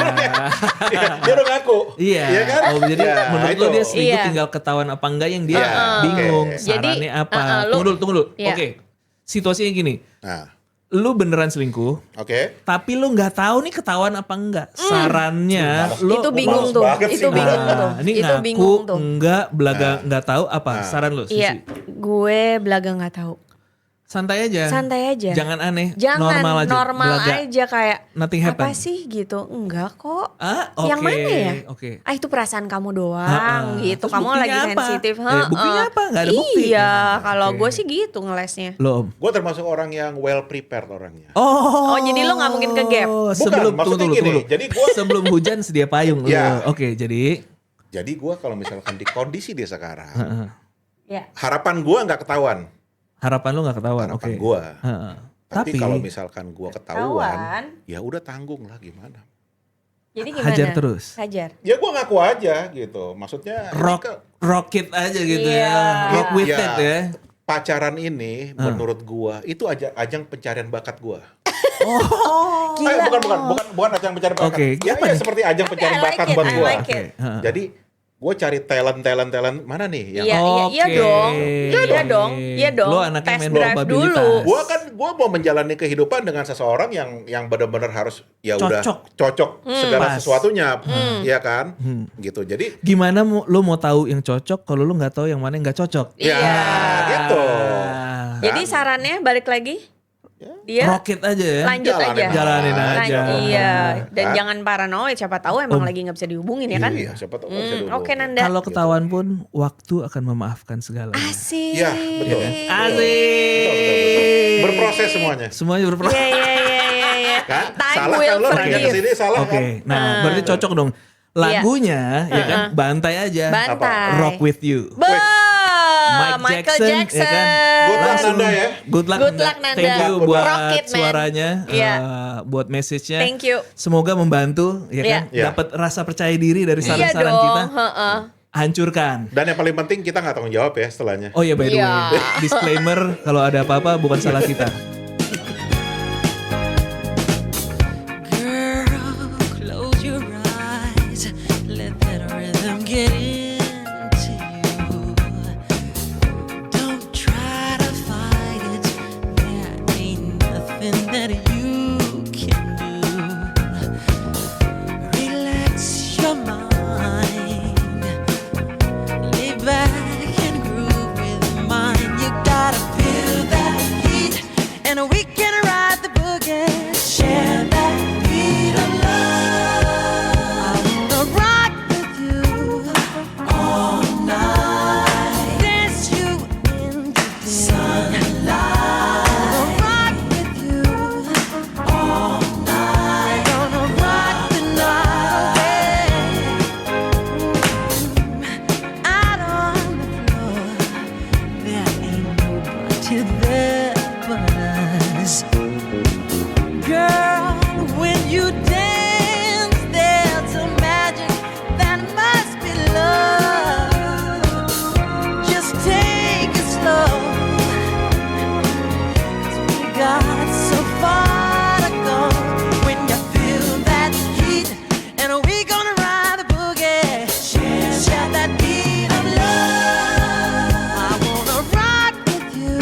Dia udah ngaku.
Iya.
Iya kan?
Oh, jadi
Ya,
menurut
itu.
lo dia selingkuh
Iya.
tinggal ketahuan apa enggak yang dia
Iya,
bingung.
oke.
Sarannya
Jadi,
apa?
lu-
Tunggu dulu.
Iya.
Oke. Situasinya gini.
Nah,
Lu beneran selingkuh,
oke.
tapi lu nggak tahu nih ketahuan apa enggak. Sarannya lu
Itu bingung
males
tuh.
banget
Itu
sih.
bingung tuh.
Ini
Itu
ngaku
bingung tuh.
enggak, belaga nggak tahu apa. Saran lu, Sisi.
Iya, gue belaga nggak tahu.
Santai aja.
Santai aja.
Jangan aneh.
Jangan
normal aja. Belaga.
kayak
Nothing
apa
happen.
sih gitu. Enggak kok.
Ah, oke.
Yang mana ya?
Oke.
Ah itu perasaan kamu doang
Ha-ha.
gitu.
Terus
Kamu lagi
buktinya apa?
sensitif.
Buktinya apa? Nggak ada bukti.
Iya, kalau
Oke.
gue sih gitu ngelesnya.
Lo Om.
Gue termasuk orang yang well prepared orangnya.
Oh,
jadi lo nggak mungkin ke gap?
Sebelum
maksudnya
tunggu
gini,
dulu.
jadi gua-
sebelum hujan sedia payung.
Iya.
Oke, jadi
Jadi gue kalau misalkan di kondisi dia sekarang,
Ya.
harapan gue nggak ketahuan.
harapan lu nggak ketahuan. Oke.
Harapan gue.
Heeh.
Tapi kalau misalkan gue
Ketahuan.
ketahuan, ya udah tanggung lah gimana.
Jadi gimana?
Hajar terus.
Hajar.
Ya gue ngaku aja gitu. Maksudnya ini
rock it aja gitu
Iya.
ya. Rock with
Ya,
it ya.
pacaran ini menurut gua itu ajang pencarian bakat gua.
Gila.
Bukan ajang pencarian bakat.
Oke,
Ya,
apa
ya
nih?
seperti ajang pencarian
I like
bakat
it,
buat
I
gua.
like it.
Heeh.
Jadi gue cari talent mana nih yang
Iya
Oke.
dong. Iya dong.
Lo anaknya
Test
main
drive
probabilitas.
dulu.
gue mau menjalani kehidupan dengan seseorang yang benar-benar harus ya udah cocok segala
Pas.
sesuatunya, ya kan, gitu. Jadi
Gimana lo mau tahu yang cocok kalau lo nggak tahu yang mana yang nggak cocok?
ya gitu.
Jadi sarannya balik lagi. Dia
Rocket aja ya.
lanjut aja.
Jalanin aja.
Iya. Dan
Kan?
jangan paranoid. Siapa tahu emang lagi nggak bisa dihubungin ya kan?
Iya, siapa tahu nggak bisa dihubungin.
Oke Nanda.
Kalau ketahuan pun waktu akan memaafkan segalanya.
Asik.
Iya, betul.
Asik.
Berproses semuanya.
Semuanya berproses.
Iya.
Kan?
Time
Salah
will
kan lo nanya
forgive.
kesini salah
Oke,
kan?
nah berarti cocok dong. Lagunya ya kan bantai aja.
Bantai.
Rock with you.
Michael Jackson.
ya kan?
Good luck,
Langsung,
Nanda ya.
Good luck,
Good luck, Nanda.
Thank you
Rock
buat
it, man.
suaranya,
Iya.
buat message-nya.
Thank you.
Semoga membantu, ya kan?
Iya.
Dapat rasa percaya diri dari
Iya
saran-saran
dong.
kita.
Heeh.
Hancurkan.
Dan yang paling penting kita nggak tanggung jawab ya setelahnya.
Oh ya, by the
Iya.
way, disclaimer kalau ada apa-apa bukan salah kita.
Girl, close your eyes. Let that rhythm get into you. Don't try to fight it. There ain't nothing that you can do. Relax your mind. Lay back and groove with mine. You gotta feel that heat, and we can ride the boogie. Share that beat of love. I wanna rock with you all night. Dance you into the sunlight. I wanna rock with you all night. Gonna rock the night away. Out on the floor, there ain't nobody there but us. Girl, when you dance, there's a magic that must be love. Just take it slow, 'cause we got so far to go. When you feel that heat, and we gonna ride the boogie, share that beat of love. I wanna rock with you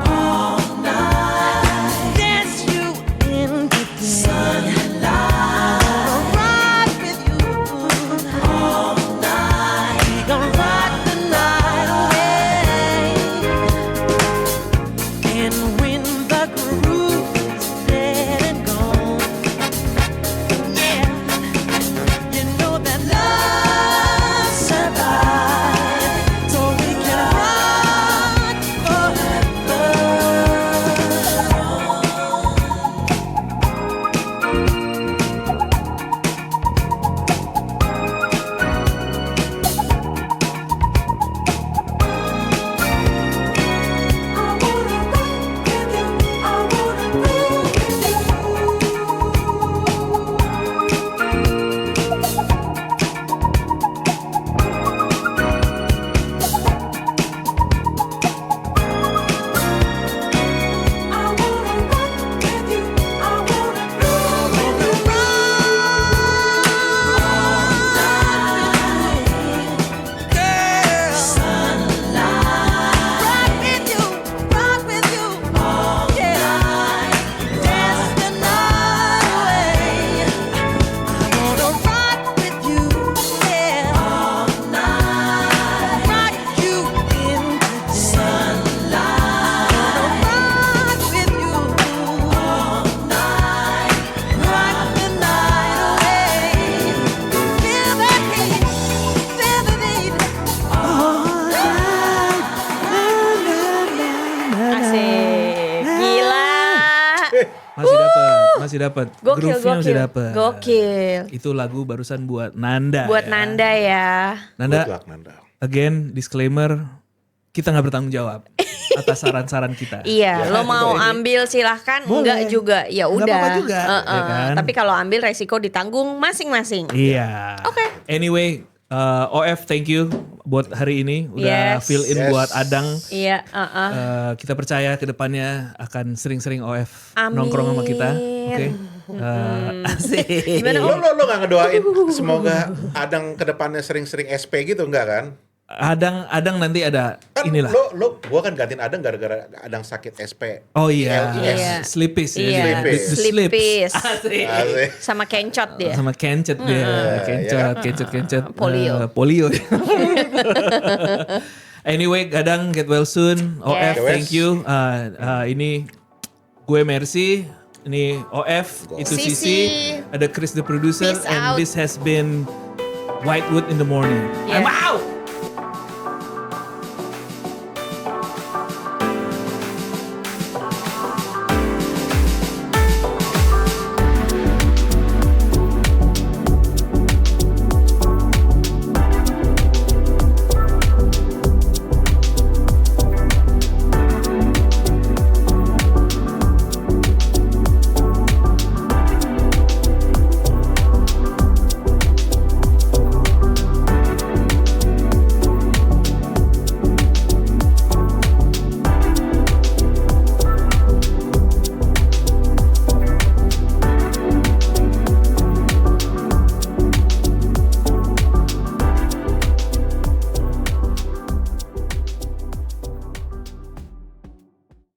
all night, dance you into the sunlight. I wanna rock with you all night. We gonna rock the night away. And when the groove is dead and gone, yeah, you know that love survives, so we can rock forever. I wanna rock with you. I wanna groove with you. I wanna rock with you. I wanna groove with you. All night, girl. Sunlight. Rock with you all night. Dance the night away. I wanna rock with you, yeah, all night. Rock you into the sunlight. Rock with you all night. Rock the night away. Feel that heat, feel the beat all night.
Asik. Gila.
Masih dapat.
Gokil,
Groove-nya masih
gokil.
dapat.
Gokil.
Itu lagu barusan buat Nanda.
Buat
ya.
Nanda ya.
Nanda,
Good luck, Nanda.
again disclaimer, kita nggak bertanggung jawab atas saran-saran kita.
Iya, lo mau ambil silahkan, enggak juga, ya
Nggak
udah.
apa-apa juga,
Heeh.
ya kan?
Tapi kalau ambil resiko ditanggung masing-masing.
Iya.
Oke.
Anyway, OF thank you buat hari ini udah
Yes.
fill in
Yes.
buat Adang.
Iya,
Kita percaya ke depannya akan sering-sering OF
Amin.
nongkrong sama kita. Oke. Asik.
Gimana, Om?
Lo gak ngedoain semoga Adang kedepannya sering-sering SP gitu enggak kan?
Adang nanti ada
Kan
inilah.
gua kan gantiin Adang gara-gara Adang sakit SP.
Oh iya,
Iya.
Sleepis ya.
Iya,
Sleepis.
The slips.
Sleepis.
Asik.
Asik.
Sama kencot dia.
Sama kencet dia, kencet.
Polio.
Polio. Anyway, Gadang get well soon. OF,
Yes.
thank you. Ini gue Mercy, ini OF, itu
Sisi.
Sisi, ada Chris the producer,
Peace
and
out.
this has been Whitewood in the Morning.
Yeah.
I'm out.